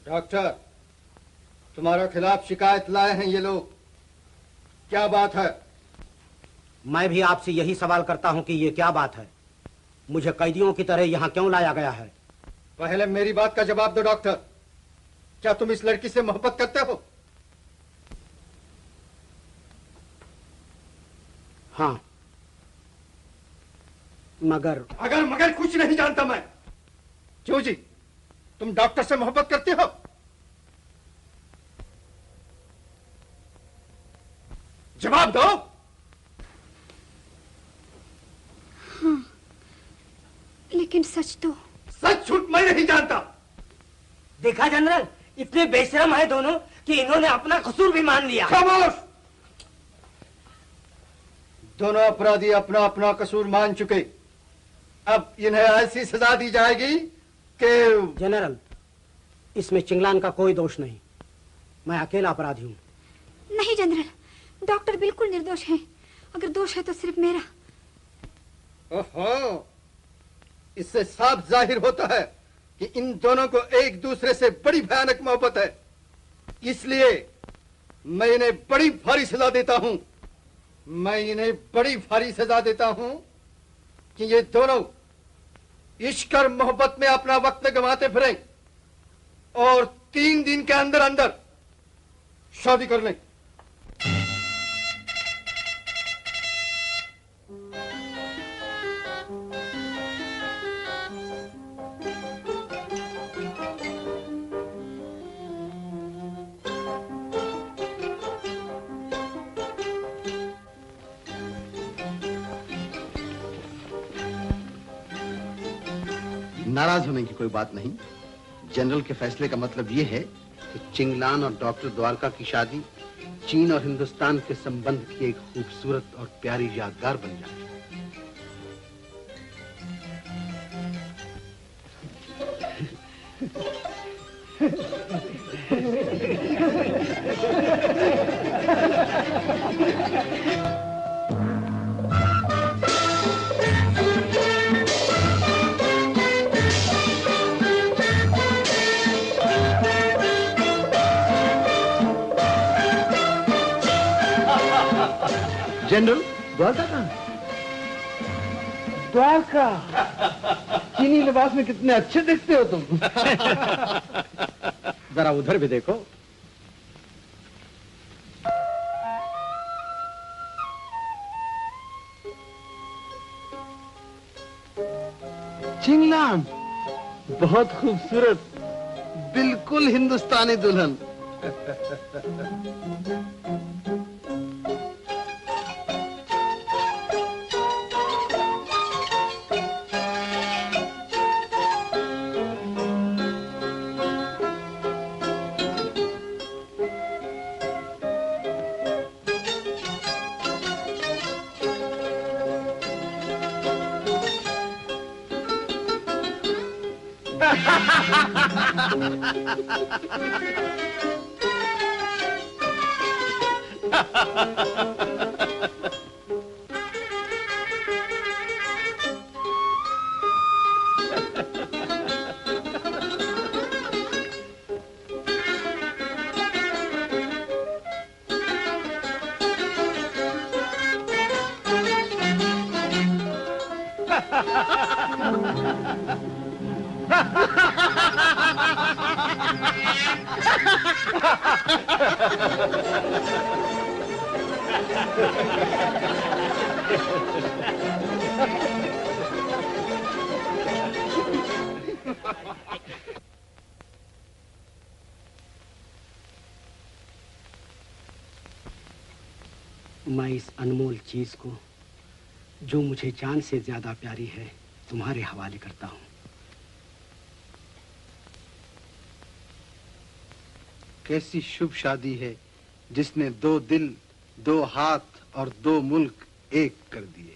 डॉक्टर, तुम्हारे खिलाफ शिकायत लाए हैं ये लोग, क्या बात है? मैं भी आपसे यही सवाल करता हूं कि ये क्या बात है? मुझे कैदियों की तरह यहां क्यों लाया गया है? पहले मेरी बात का जवाब दो डॉक्टर, क्या तुम इस लड़की से मोहब्बत करते हो? हाँ, मगर मगर कुछ नहीं जानता मैं। क्यों जी, तुम डॉक्टर से मोहब्बत करते हो? जवाब दो। हाँ, लेकिन सच तो। सच झूठ मैं नहीं जानता। देखा जनरल, इतने बेशरम है दोनों कि इन्होंने अपना कसूर भी मान लिया। खामोश! दोनों अपराधी अपना अपना कसूर मान चुके। अब इन्हें ऐसी सजा दी जाएगी कि जनरल, इसमें चिंगलान का कोई दोष नहीं। मैं अकेला अपराधी हूँ। नहीं जनरल, डॉक्टर बिल्कुल निर्दोष हैं। अगर दोष है तो सिर्फ मेरा। ओहो, इससे साफ जाहिर होता है कि इन दोनों को एक दूसरे से बड़ी भयानक मोहब्बत है। इसलिए मैं इन्हें बड़ी भारी सजा देता हूं। मैं इन्हें बड़ी भारी सजा देता हूं कि ये दोनों इश्क और मोहब्बत में अपना वक्त गंवाते फिरें और 3 दिन के अंदर अंदर शादी कर लें। नाराज होने की कोई बात नहीं। जनरल के फैसले का मतलब यह है कि चिंगलान और डॉक्टर द्वारका की शादी चीन और हिंदुस्तान के संबंध की एक खूबसूरत और प्यारी यादगार बन जाए। जनरल, द्वारका कहाँ? द्वारका, चीनी लिबास में कितने अच्छे दिखते हो तुम। जरा उधर भी देखो। चिंगलान, बहुत खूबसूरत, बिल्कुल हिंदुस्तानी दुल्हन। मैं इस अनमोल चीज को, जो मुझे जान से ज्यादा प्यारी है, तुम्हारे हवाले करता हूं। कैसी शुभ शादी है जिसने 2 दिल, 2 हाथ और 2 मुल्क एक कर दिए।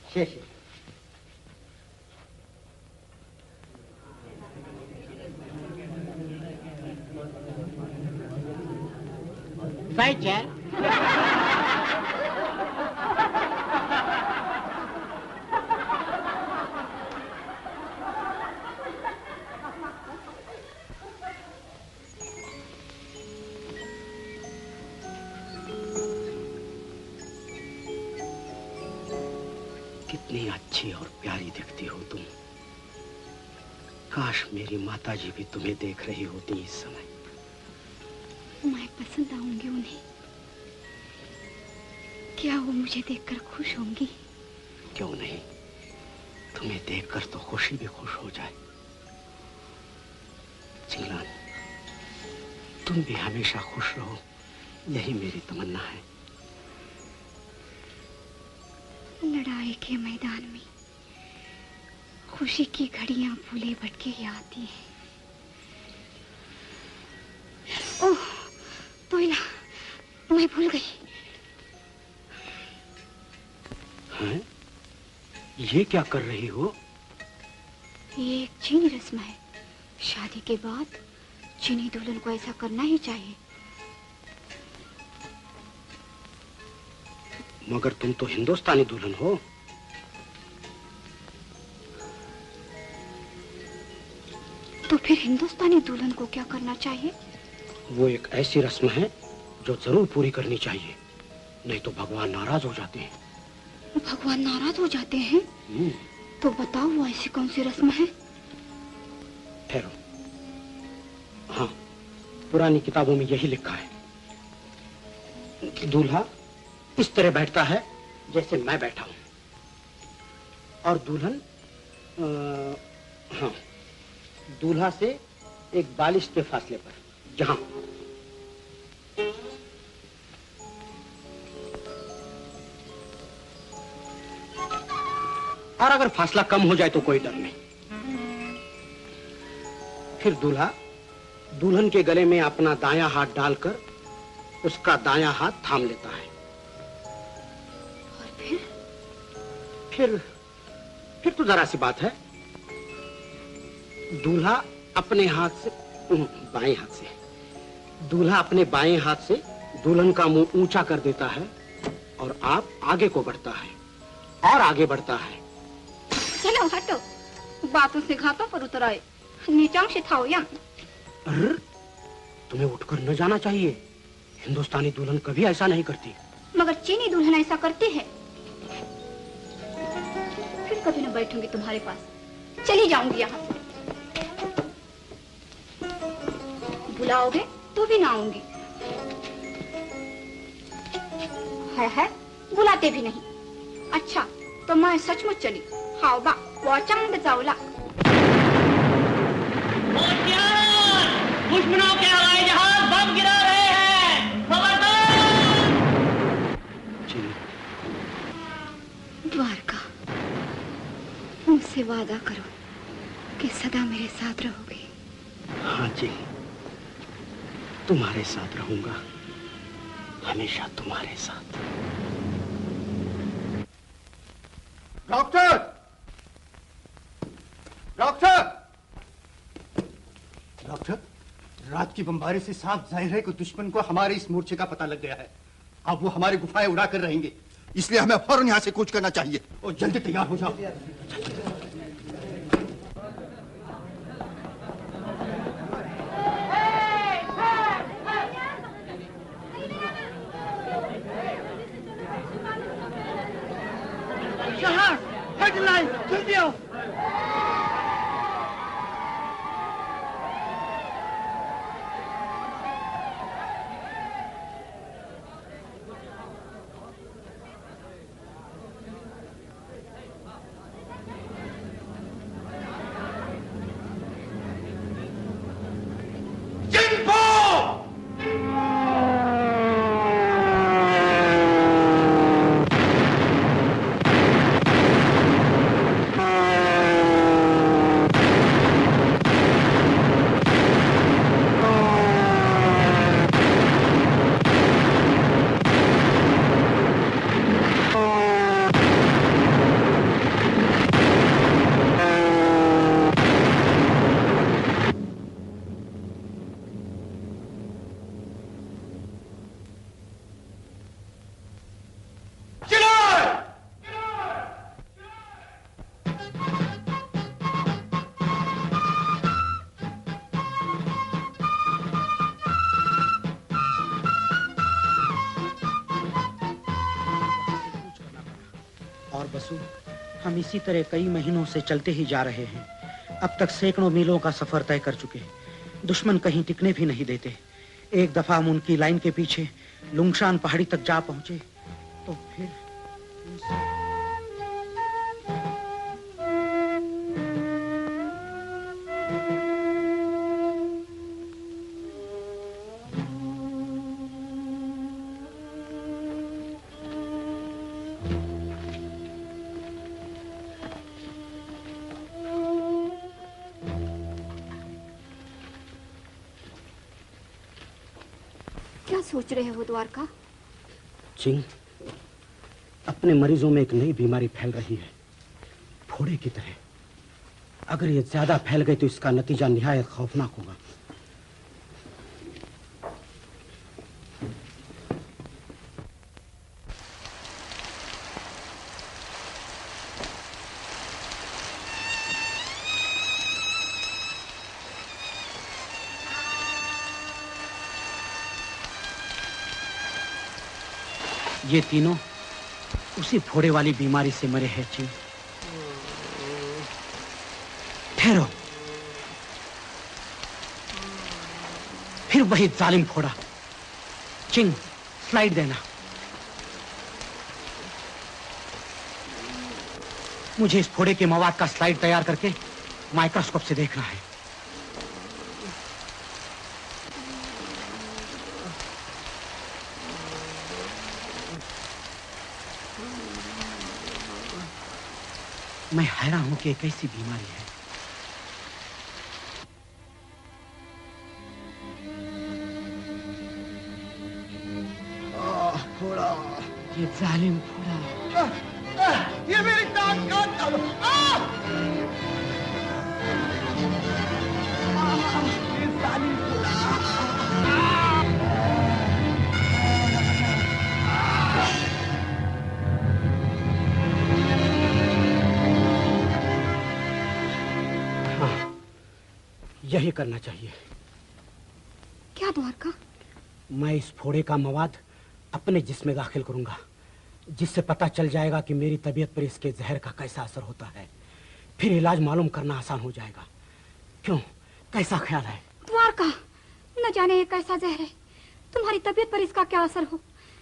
शेषे Side chair. कितनी अच्छी और प्यारी दिखती हो तुम। काश मेरी माताजी भी तुम्हें देख रही होती इस समय। मैं पसंद आऊंगी उन्हें। क्या वो मुझे देखकर खुश होंगी? क्यों नहीं, तुम्हें देखकर तो खुशी भी खुश हो जाए। चिंगलान, तुम भी हमेशा खुश रहो, यही मेरी तमन्ना है। लड़ाई के मैदान में खुशी की घड़ियां भूले भटके आती हैं। ओह, तोयला, मैं भूल गई। हैं? ये क्या कर रही हो? ये एक चीनी रस्म है। शादी के बाद चीनी दुल्हन को ऐसा करना ही चाहिए। मगर तुम तो हिंदुस्तानी दुल्हन हो। तो फिर हिंदुस्तानी दुल्हन को क्या करना चाहिए? वो एक ऐसी रस्म है जो जरूर पूरी करनी चाहिए, नहीं तो भगवान नाराज हो जाते हैं। भगवान नाराज हो जाते हैं? तो बताओ वो ऐसी कौन सी रस्म है? ठहरो। हाँ, पुरानी किताबों में यही लिखा है। दूल्हा इस तरह बैठता है जैसे मैं बैठा हूं, और दुल्हन हाँ, दूल्हा से एक बालिश के फासले पर, जहां और अगर फासला कम हो जाए तो कोई डर नहीं। फिर दूल्हा दुल्हन के गले में अपना दायां हाथ डालकर उसका दायां हाथ थाम लेता है। और फिर तो जरा सी बात है। दूल्हा अपने हाथ से, बाएं हाथ से, दूल्हा अपने बाएं हाथ से दुल्हन का मुंह ऊंचा कर देता है और आप आगे को बढ़ता है और आगे बढ़ता है। चलो हटो, बातों से घातों पर उतर आए। नीचा से थाओ या। अरे, तुम्हें उठकर न जाना चाहिए। हिंदुस्तानी दुल्हन कभी ऐसा नहीं करती। मगर चीनी दुल्हन ऐसा करती है। फिर कभी न बैठूंगी तुम्हारे पास, चली जाऊंगी यहाँ से। बुलाओगे तो भी ना आऊंगी। है बुलाते भी नहीं। अच्छा, तो मैं सचमुच चली। हाउ बा, वाचंग जाऊला। दुश्मनों के हवाई जहाज बम गिरा रहे हैं। खबरदार! मुझसे वादा करो कि सदा मेरे साथ रहोगे। हाँ जी, तुम्हारे साथ रहूंगा, हमेशा तुम्हारे साथ। डॉक्टर! डॉक्टर! डॉक्टर, रात की बमबारी से साफ जाहिर है कि दुश्मन को हमारे इस मोर्चे का पता लग गया है। अब वो हमारी गुफाएं उड़ा कर रहेंगे, इसलिए हमें फौरन यहाँ से कूच करना चाहिए। और जल्दी तैयार हो जाओ। जल्दी आओ। हम इसी तरह कई महीनों से चलते ही जा रहे हैं। अब तक सैकड़ों मीलों का सफर तय कर चुके हैं। दुश्मन कहीं टिकने भी नहीं देते। एक दफा हम उनकी लाइन के पीछे लुंगशान पहाड़ी तक जा पहुंचे तो फिर सोच रहे हो द्वारका? चिंग, अपने मरीजों में एक नई बीमारी फैल रही है, फोड़े की तरह। अगर ये ज्यादा फैल गई तो इसका नतीजा निहायत खौफनाक होगा। ये तीनों उसी फोड़े वाली बीमारी से मरे हैं चिंग। ठहरो, फिर वही जालिम फोड़ा। चिंग, स्लाइड देना। मुझे इस फोड़े के मवाद का स्लाइड तैयार करके माइक्रोस्कोप से देखना है। मैं हैरान हूं कि एक ऐसी बीमारी है। फोड़ा, ये जालिम फोड़ा। ये मेरी टांग काट दो। ये जालिम फोड़ा। यही करना चाहिए। क्या द्वारका? मैं इस फोड़े का मवाद अपने जिस्म में दाखिल करूंगा, जिससे पता चल जाएगा कि मेरी तबीयत पर इसके जहर का कैसा असर होता है। फिर इलाज मालूम करना आसान हो जाएगा। क्यों, कैसा ख्याल है? द्वारका, न जाने ये कैसा जहर है, तुम्हारी तबीयत पर इसका क्या असर हो।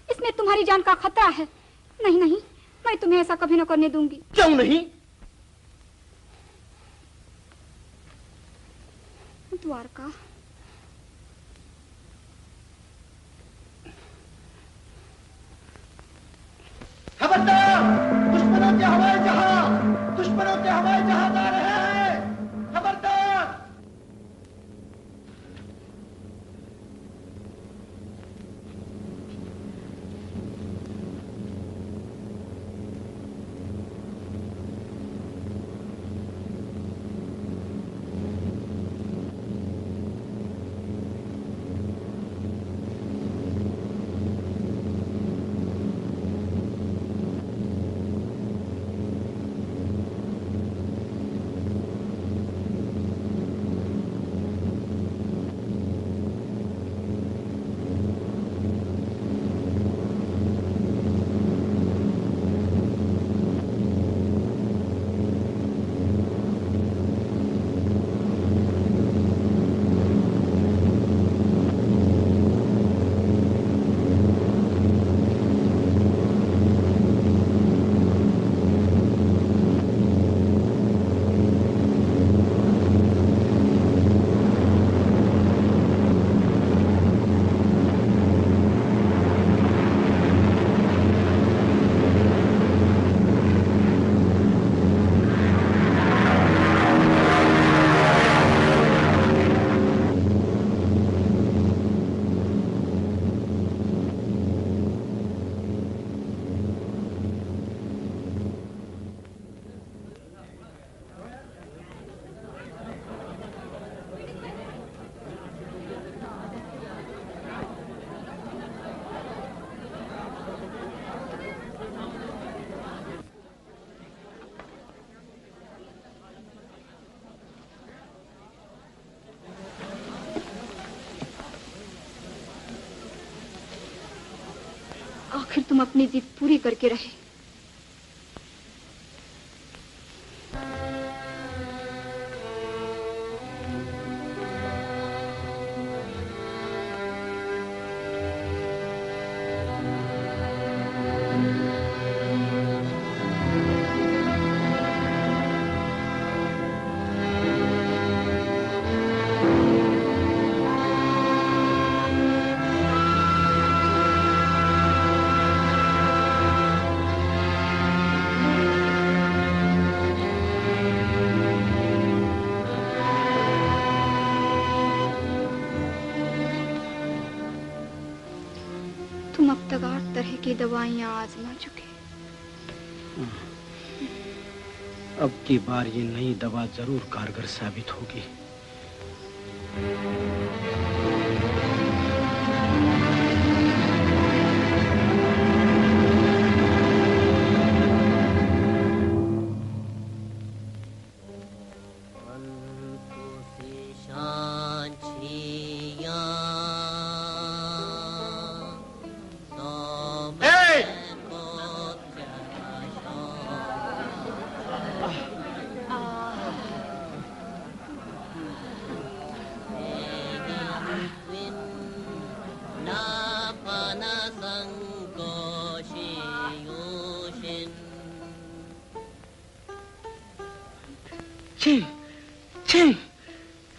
इसमें तुम्हारी जान का खतरा है। नहीं नहीं, मैं तुम्हें ऐसा कभी न करने दूंगी। क्यों नहीं? द्वारका, खबरदार! दुश्मनों के हवाई जहाज! दुश्मनों के हवाई आखिर तुम अपनी जिद पूरी करके रहे। तुम अब तक 8 तरह की दवाइयां आजमा चुके। अब की बार ये नई दवा जरूर कारगर साबित होगी।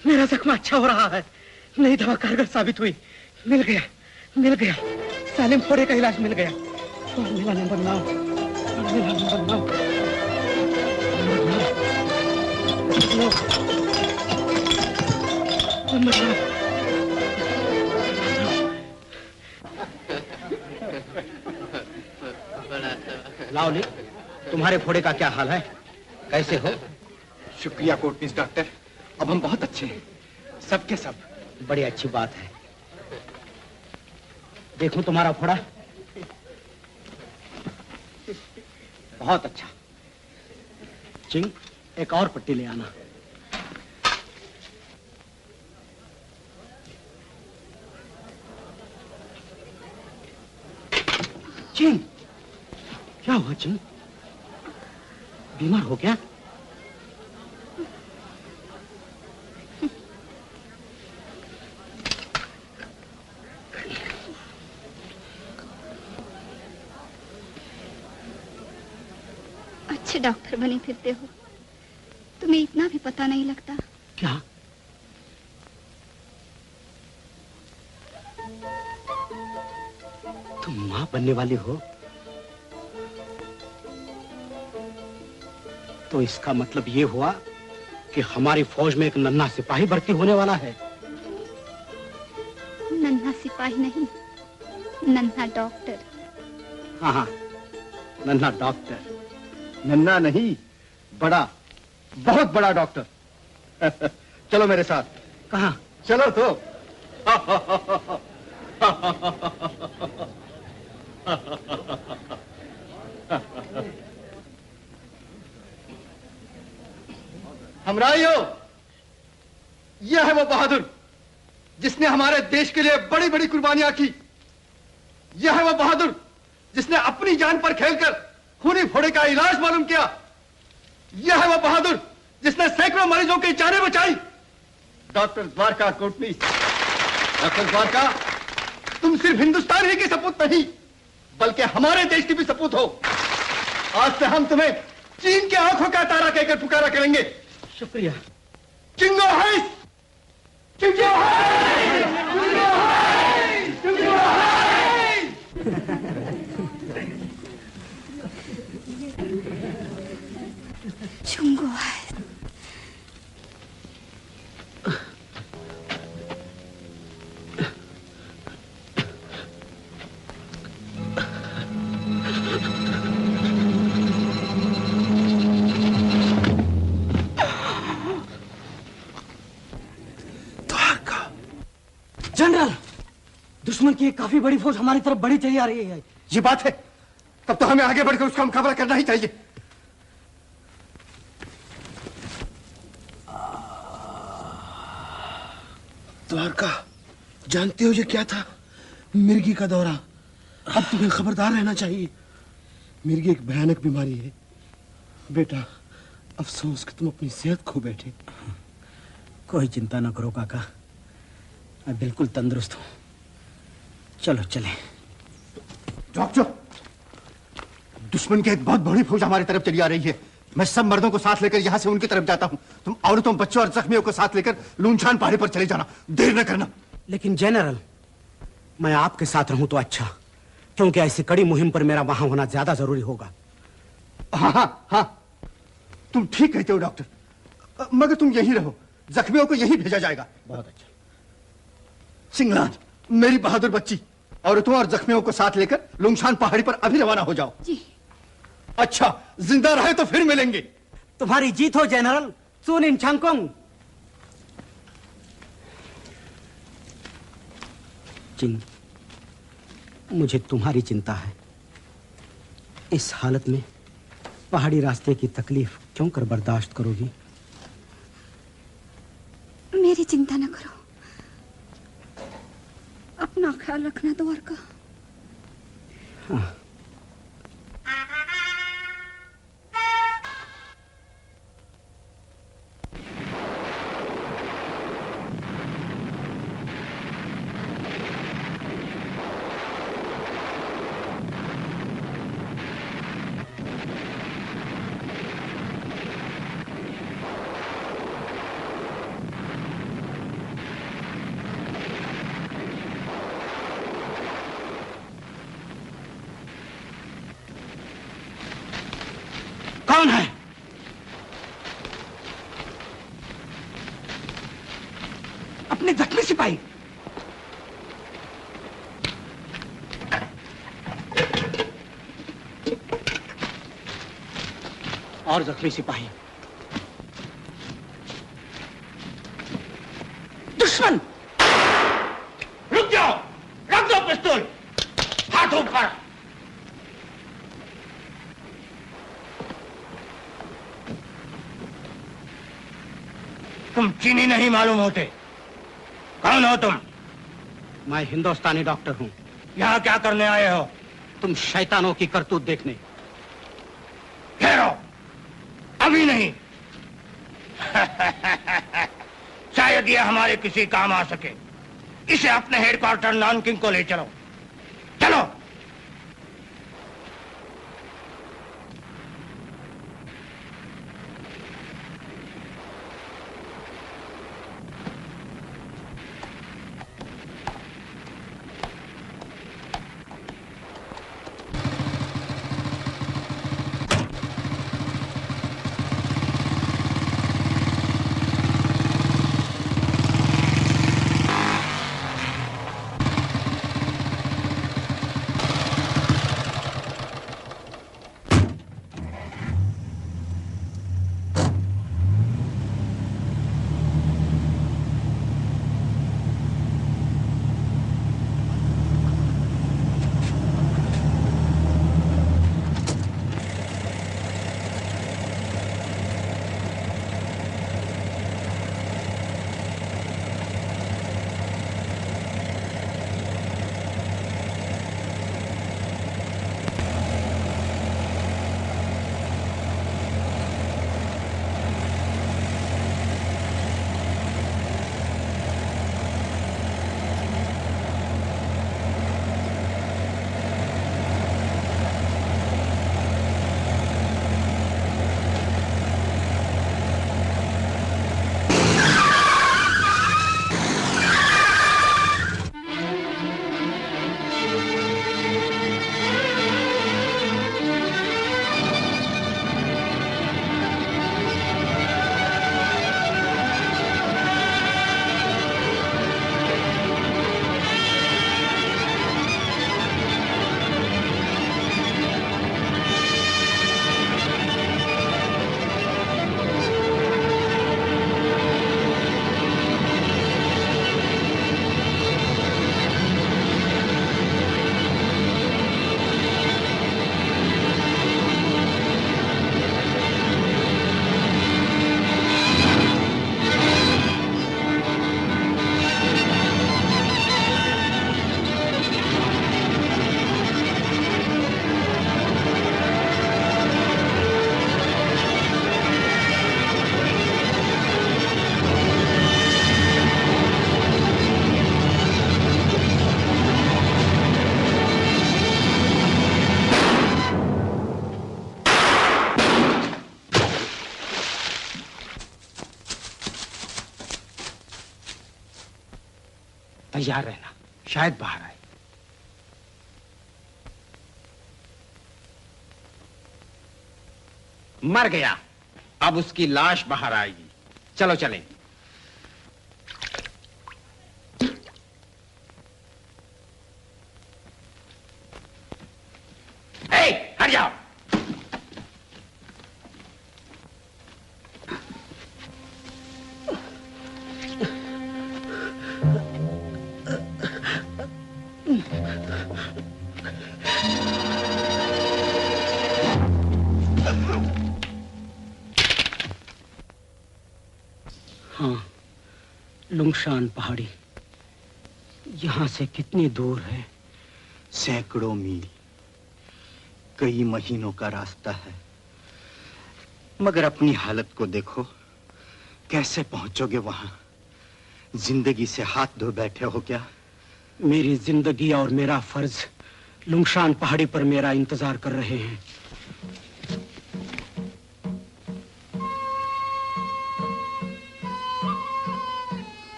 मेरा जख्म अच्छा हो रहा है। नई दवा कारगर साबित हुई। मिल गया। सालिम फोड़े का इलाज मिल गया। और मिला नंबर 9। लाओली, तुम्हारे फोड़े का क्या हाल है? कैसे हो? शुक्रिया कोटनीस डॉक्टर, अब हम बहुत अच्छे हैं, सबके सब। बड़ी अच्छी बात है। देखो तुम्हारा फोड़ा। बहुत अच्छा। चिंग, एक और पट्टी ले आना। चिंग, क्या हुआ चिंग? बीमार हो क्या? अच्छे डॉक्टर बने फिरते हो, तुम्हें इतना भी पता नहीं लगता? क्या? तुम मां बनने वाली हो? तो इसका मतलब ये हुआ कि हमारी फौज में एक नन्हा सिपाही भर्ती होने वाला है। नन्हा सिपाही नहीं, नन्हा डॉक्टर। हाँ, नन्हा डॉक्टर। नन्हा नहीं, बड़ा, बहुत बड़ा डॉक्टर। चलो मेरे साथ। कहाँ? चलो तो। हमराइयो, यह है वो बहादुर जिसने हमारे देश के लिए बड़ी बड़ी कुर्बानियां की। यह है वो बहादुर जिसने अपनी जान पर खेलकर खूनी फोड़े का इलाज मालूम किया। यह है वो बहादुर जिसने सैकड़ों मरीजों की जानें बचाई। डॉक्टर द्वारका कोटनीस। डॉक्टर द्वारका, तुम सिर्फ हिंदुस्तान ही की सपूत नहीं, बल्कि हमारे देश की भी सपूत हो। आज से हम तुम्हें चीन के आंखों का तारा कहकर पुकारा करेंगे। शुक्रिया। चिंगो हाइस! चिंगो हाइस! चिंगो हाइस! चिंगो हाइस! चुंगो है। जनरल, दुश्मन की एक काफी बड़ी फौज हमारी तरफ बढ़ी चली आ रही है। ये बात है, तब तो हमें आगे बढ़कर उसका मुकाबला करना ही चाहिए। द्वारका, जानते हो ये क्या था? मिर्गी का दौरा। अब तुम्हें खबरदार रहना चाहिए। मेरी एक भयानक बीमारी है बेटा। अफसोस कि तुम अपनी सेहत खो बैठे। कोई चिंता ना करो काका, मैं बिल्कुल तंदुरुस्त हूँ। चलो चले। डॉक्टर, दुश्मन की एक बहुत बड़ी फौज हमारी तरफ चली आ रही है। मैं सब मर्दों को साथ लेकर यहाँ से उनकी तरफ जाता हूँ। तुम औरतों, बच्चों और जख्मियों को साथ लेकर लूनछान पहाड़ी पर चले जाना, देर न करना। लेकिन जनरल, मैं आपके साथ रहूं तो अच्छा, क्योंकि ऐसी कड़ी मुहिम पर मेरा वहां होना ज्यादा जरूरी होगा। हाँ हाँ हाँ, तुम ठीक कहते हो डॉक्टर, मगर तुम यहीं रहो, जख्मियों को यहीं भेजा जाएगा। बहुत अच्छा। चिंगलान, मेरी बहादुर बच्ची, औरतों और जख्मियों को साथ लेकर लुंगशान पहाड़ी पर अभी रवाना हो जाओ। जी। अच्छा, जिंदा रहे तो फिर मिलेंगे। तुम्हारी जीत हो जनरल। सुन इन छंगकोंग। चिंग, मुझे तुम्हारी चिंता है। इस हालत में पहाड़ी रास्ते की तकलीफ क्यों कर बर्दाश्त करोगी? मेरी चिंता न करो, अपना ख्याल रखना द्वारका। हाँ। कौन है? अपने जख्मी सिपाही। और जख्मी सिपाही। दुश्मन! रुक जाओ, रख दो पिस्तौल, हाथ ऊपर। तुम चीनी नहीं मालूम होते, कौन हो तुम? मैं हिंदुस्तानी डॉक्टर हूँ। यहाँ क्या करने आए हो? तुम शैतानों की करतूत देखने। ठहरो, अभी नहीं। शायद ये हमारे किसी काम आ सके। इसे अपने हेडक्वार्टर नानकिंग को ले चलो। चलो। तैयार रहना, शायद बाहर आए। मर गया, अब उसकी लाश बाहर आएगी। चलो चलें। हट जाओ। हाँ, लुंगशान पहाड़ी यहाँ से कितनी दूर है? सैकड़ों मील, कई महीनों का रास्ता है। मगर अपनी हालत को देखो, कैसे पहुंचोगे वहां? जिंदगी से हाथ धो बैठे हो क्या? मेरी जिंदगी और मेरा फर्ज लुंगशान पहाड़ी पर मेरा इंतजार कर रहे हैं।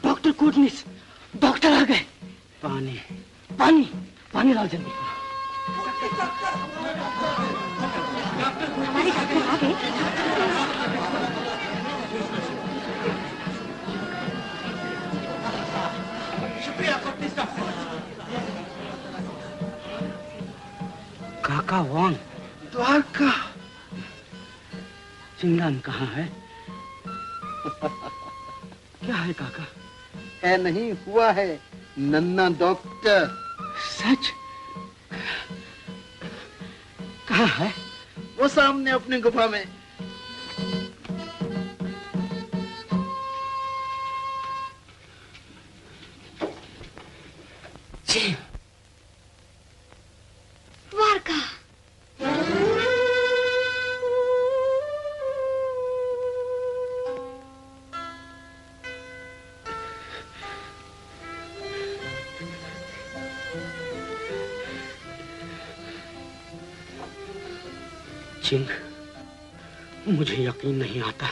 डॉक्टर कोटनिस, डॉक्टर आ गए। पानी पानी पानी लाओ जल्दी। हमारे डॉक्टर आ गए। शुक्रिया कोटनिस डॉक्टर। काका वांग, द्वारका। चिंगलान कहाँ है? क्या है काका? है नहीं, हुआ है नन्ना डॉक्टर। सच? कहाँ है? वो सामने अपनी गुफा में। जी। द्वारका। चिंग, मुझे यकीन नहीं आता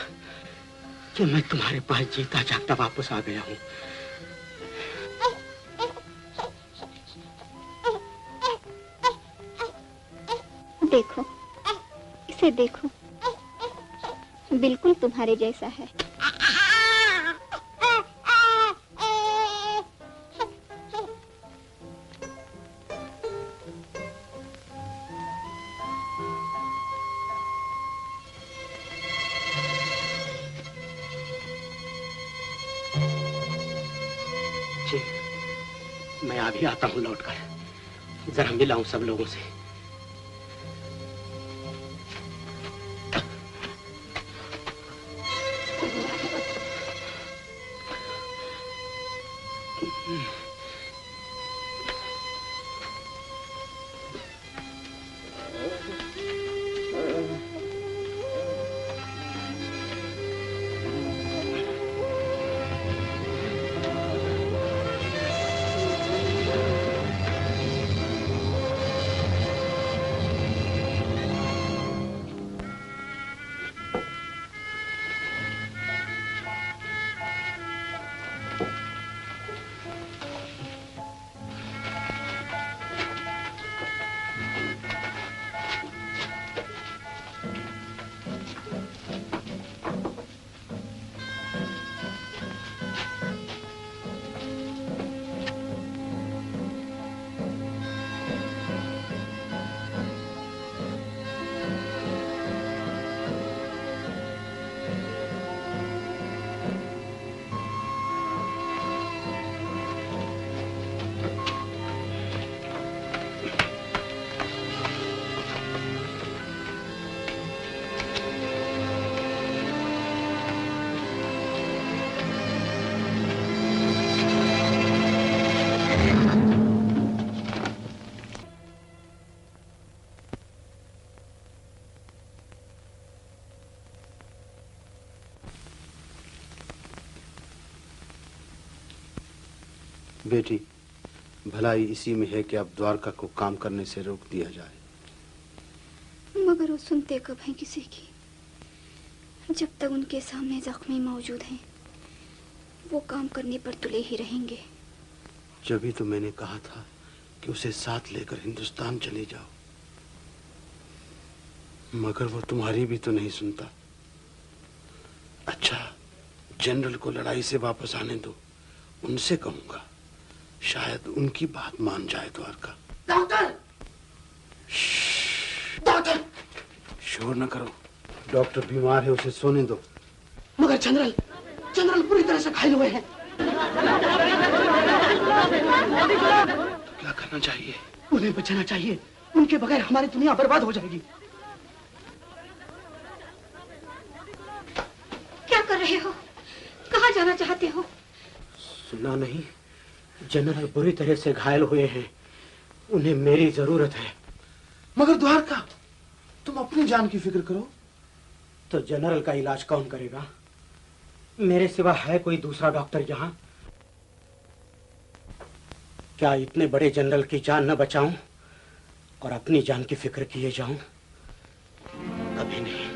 कि मैं तुम्हारे पास जीता जागता वापस आ गया हूँ। देखो, इसे देखो, बिल्कुल तुम्हारे जैसा है। मैं अभी आता हूँ लौटकर, जरा मिलाऊं सब लोगों से। बेटी, भलाई इसी में है कि अब द्वारका को काम करने से रोक दिया जाए। मगर वो सुनते कब हैं किसी की? जब तक उनके सामने जख्मी मौजूद हैं, वो काम करने पर तुले ही रहेंगे। जब ही तो मैंने कहा था कि उसे साथ लेकर हिंदुस्तान चले जाओ, मगर वो तुम्हारी भी तो नहीं सुनता। अच्छा, जनरल को लड़ाई से वापस आने दो, उनसे कहूंगा, शायद उनकी बात मान जाए द्वारका। डॉक्टर! डॉक्टर! शोर न करो, डॉक्टर बीमार है, उसे सोने दो। मगर जनरल पूरी तरह से घायल हुए हैं। तो क्या करना चाहिए? उन्हें बचाना चाहिए, उनके बगैर हमारी दुनिया बर्बाद हो जाएगी। क्या कर रहे हो? कहाँ जाना चाहते हो? सुना नहीं, जनरल बुरी तरह से घायल हुए हैं, उन्हें मेरी जरूरत है। मगर द्वारका, तुम अपनी जान की फिक्र करो। तो जनरल का इलाज कौन करेगा? मेरे सिवा है कोई दूसरा डॉक्टर यहाँ? क्या इतने बड़े जनरल की जान न बचाऊं और अपनी जान की फिक्र किए जाऊं? कभी नहीं।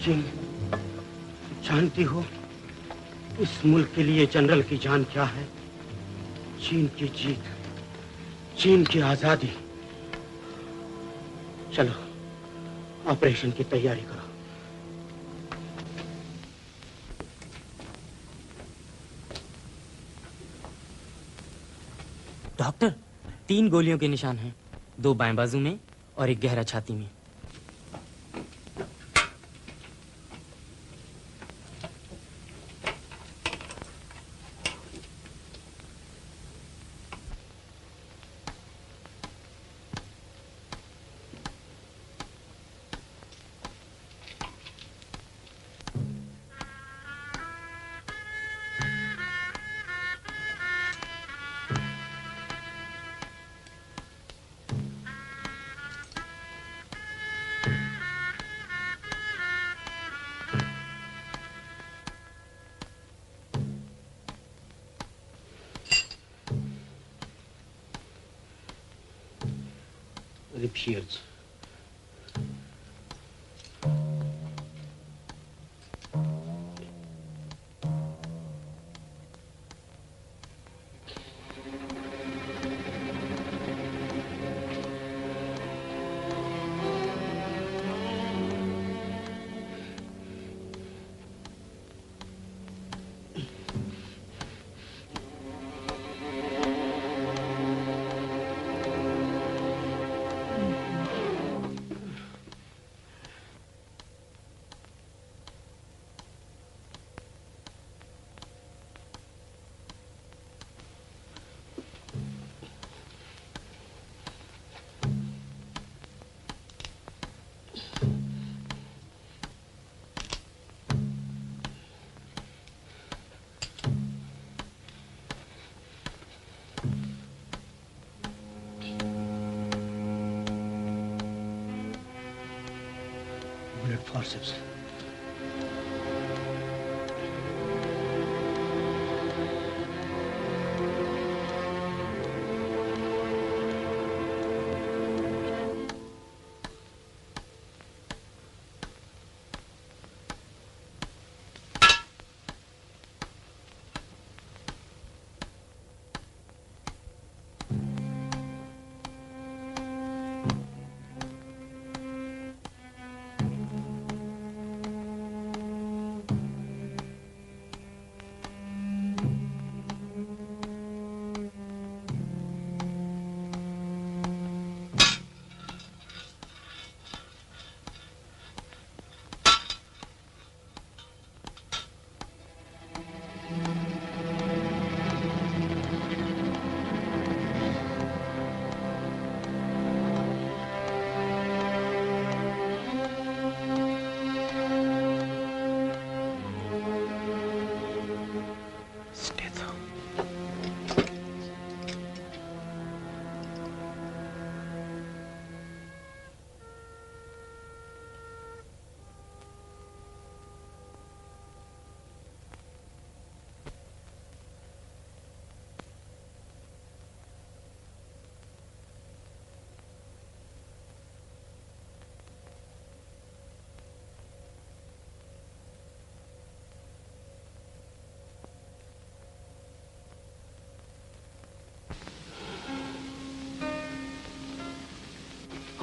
चीन, जानती हो इस मुल्क के लिए जनरल की जान क्या है? चीन की जीत, चीन की आजादी। चलो ऑपरेशन की तैयारी करो। डॉक्टर, 3 गोलियों के निशान हैं, 2 बाएं बाजू में और 1 गहरा छाती में। Repairs. Forceps.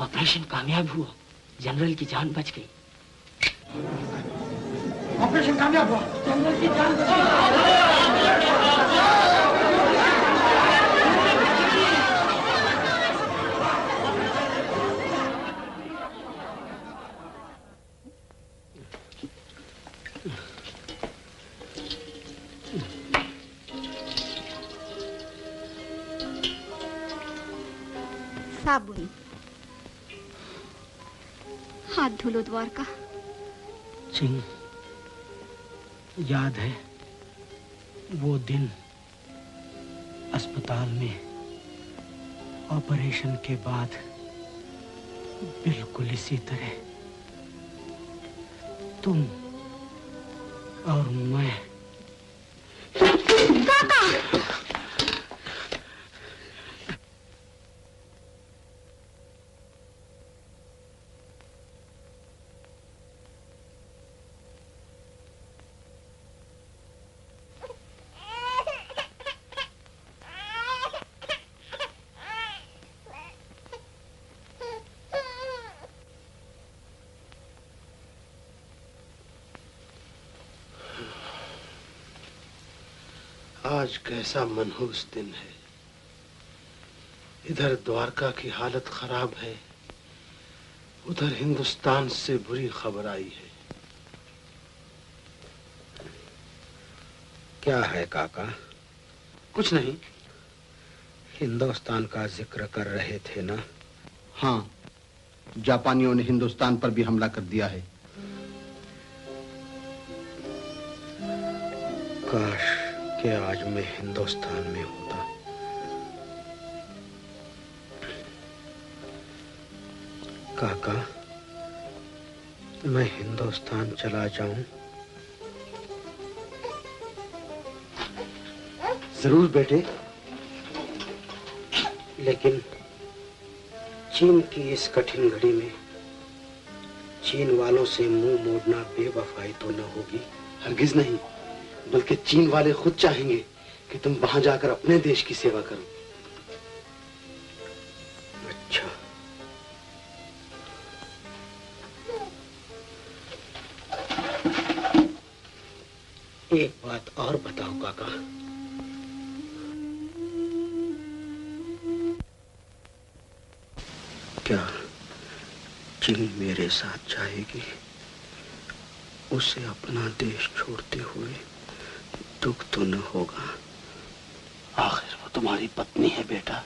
ऑपरेशन कामयाब हुआ, जनरल की जान बच गई। ऑपरेशन कामयाब हुआ, जनरल की जान बच गई। साबुन, हाथ धो लो द्वारका। चिंग, याद है वो दिन अस्पताल में ऑपरेशन के बाद बिल्कुल इसी तरह तुम और मैं। काका! आज कैसा मनहूस दिन है। इधर द्वारका की हालत खराब है, उधर हिंदुस्तान से बुरी खबर आई है। क्या है काका? कुछ नहीं। हिंदुस्तान का जिक्र कर रहे थे ना? हाँ, जापानियों ने हिंदुस्तान पर भी हमला कर दिया है। काश कि आज मैं हिंदुस्तान में होता। काका, मैं हिंदुस्तान चला जाऊं? जरूर बेटे, लेकिन चीन की इस कठिन घड़ी में चीन वालों से मुंह मोड़ना बेवफाई तो न होगी? हरगिज नहीं, बल्कि चीन वाले खुद चाहेंगे कि तुम वहां जाकर अपने देश की सेवा करो। अच्छा, एक बात और बताओ काका। क्या चीन मेरे साथ जाएगी? उसे अपना देश छोड़ते हुए दुख तो न होगा? आखिर वो तुम्हारी पत्नी है बेटा।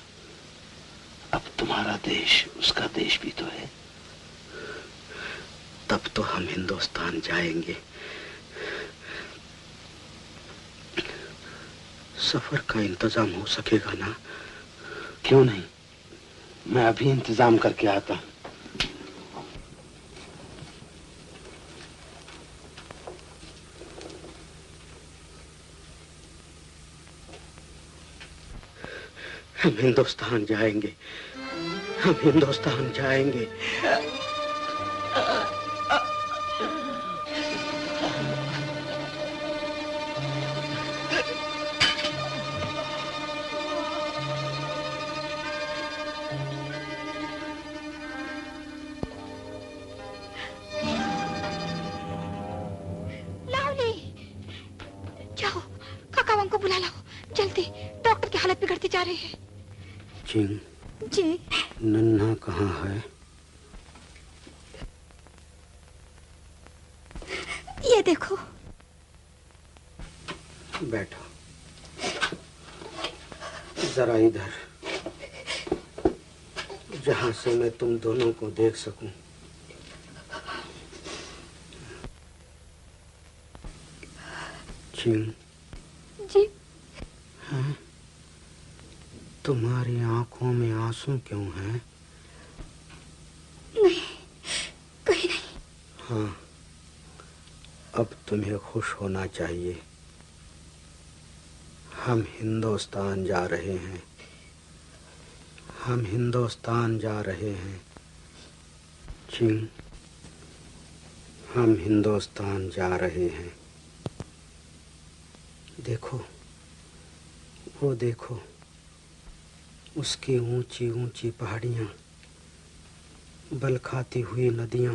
अब तुम्हारा देश उसका देश भी तो है। तब तो हम हिंदुस्तान जाएंगे। सफर का इंतजाम हो सकेगा ना? क्यों नहीं, मैं अभी इंतजाम करके आता हूं। हम हिंदुस्तान जाएंगे, हम हिंदुस्तान जाएंगे। लावली, जाओ काका को बुला लाओ जल्दी, डॉक्टर की हालत बिगड़ती जा रही है। चिंग जी, नन्हा कहाँ है? ये देखो। बैठो, जरा इधर, जहां से मैं तुम दोनों को देख सकूं। चिंग जी, हैं? तुम्हारी आंखों में आंसू क्यों हैं? नहीं, कहीं नहीं। हाँ, अब तुम्हें खुश होना चाहिए। हम हिंदुस्तान जा रहे हैं, हम हिंदुस्तान जा रहे हैं। चिंग, हम हिंदुस्तान जा रहे हैं। देखो, वो देखो, उसकी ऊंची ऊंची पहाड़ियां, बल खाती हुई नदियां,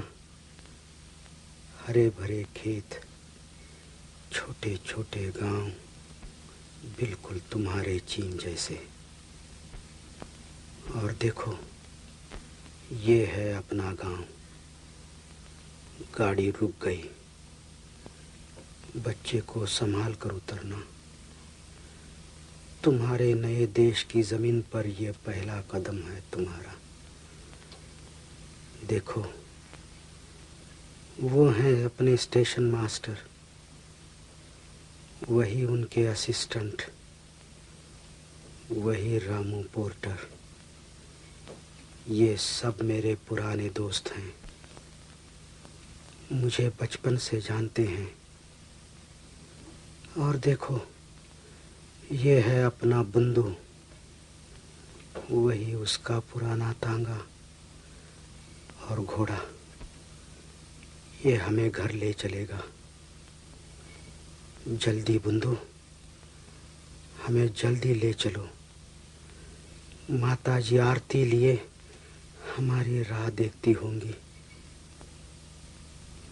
हरे भरे खेत, छोटे छोटे गांव, बिल्कुल तुम्हारे चीन जैसे। और देखो, ये है अपना गांव। गाड़ी रुक गई। बच्चे को संभाल कर उतरना। तुम्हारे नए देश की जमीन पर यह पहला कदम है तुम्हारा। देखो, वो हैं अपने स्टेशन मास्टर, वही उनके असिस्टेंट, वही रामू पोर्टर। ये सब मेरे पुराने दोस्त हैं, मुझे बचपन से जानते हैं। और देखो, ये है अपना बुंदू, वही उसका पुराना तांगा और घोड़ा। ये हमें घर ले चलेगा। जल्दी बुंदू, हमें जल्दी ले चलो। माता जी आरती लिए हमारी राह देखती होंगी।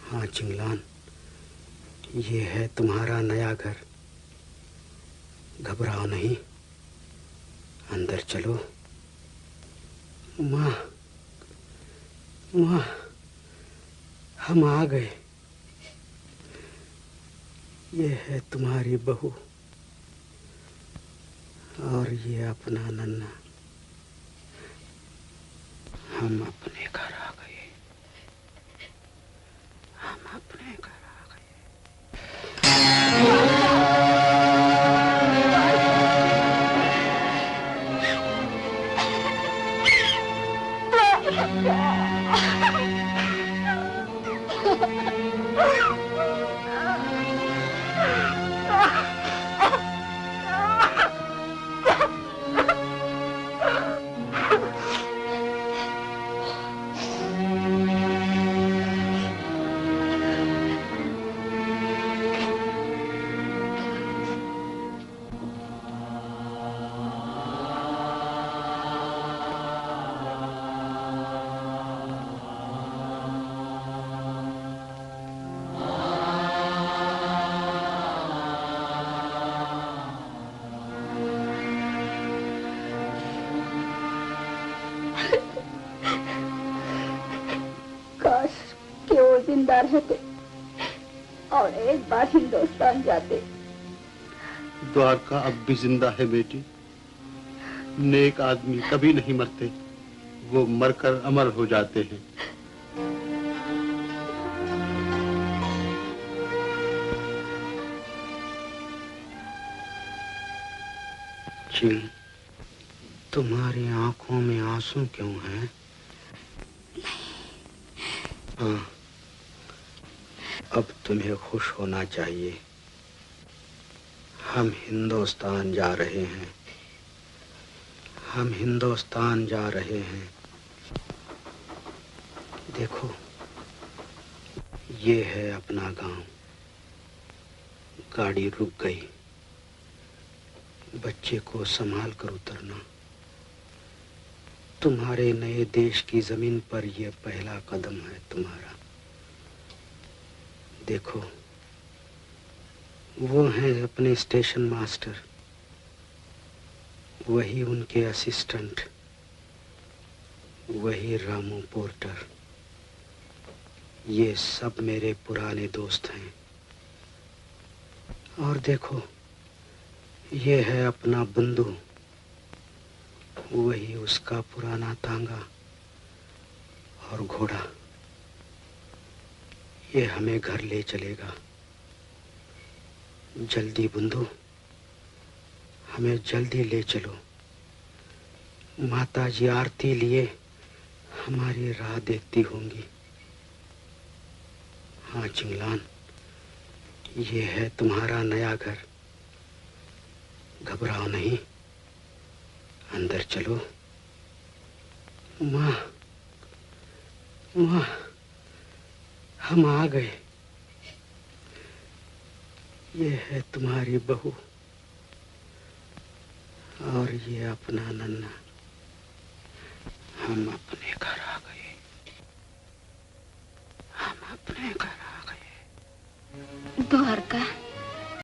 हाँ चिंगलान, ये है तुम्हारा नया घर। घबराओ नहीं, अंदर चलो। माँ, माँ, हम आ गए। ये है तुम्हारी बहू और ये अपना नन्हा। हम अपने घर आ गए। हम अपने घर आ गए। जिंदा रहते और एक बार हिंदुस्तान जाते। द्वारका अब भी जिंदा है बेटी। नेक आदमी कभी नहीं मरते, वो मरकर अमर हो जाते हैं। चिंग, तुम्हारी आंखों में आंसू क्यों हैं? हाँ, अब तुम्हें खुश होना चाहिए। हम हिंदुस्तान जा रहे हैं। हम हिंदुस्तान जा रहे हैं। देखो, ये है अपना गांव। गाड़ी रुक गई। बच्चे को संभाल कर उतरना। तुम्हारे नए देश की जमीन पर यह पहला कदम है तुम्हारा। देखो, वो हैं अपने स्टेशन मास्टर, वही उनके असिस्टेंट, वही रामू पोर्टर। ये सब मेरे पुराने दोस्त हैं। और देखो, ये है अपना बुंदू, वही उसका पुराना तांगा और घोड़ा। ये हमें घर ले चलेगा। जल्दी बुंदू, हमें जल्दी ले चलो। माता जी आरती लिए हमारी राह देखती होंगी। हाँ चिंगलान, ये है तुम्हारा नया घर। घबराओ नहीं, अंदर चलो। माँ, माँ, हम आ गए। ये है तुम्हारी बहू और ये अपना नन्हा। हम अपने घर आ गए। द्वारका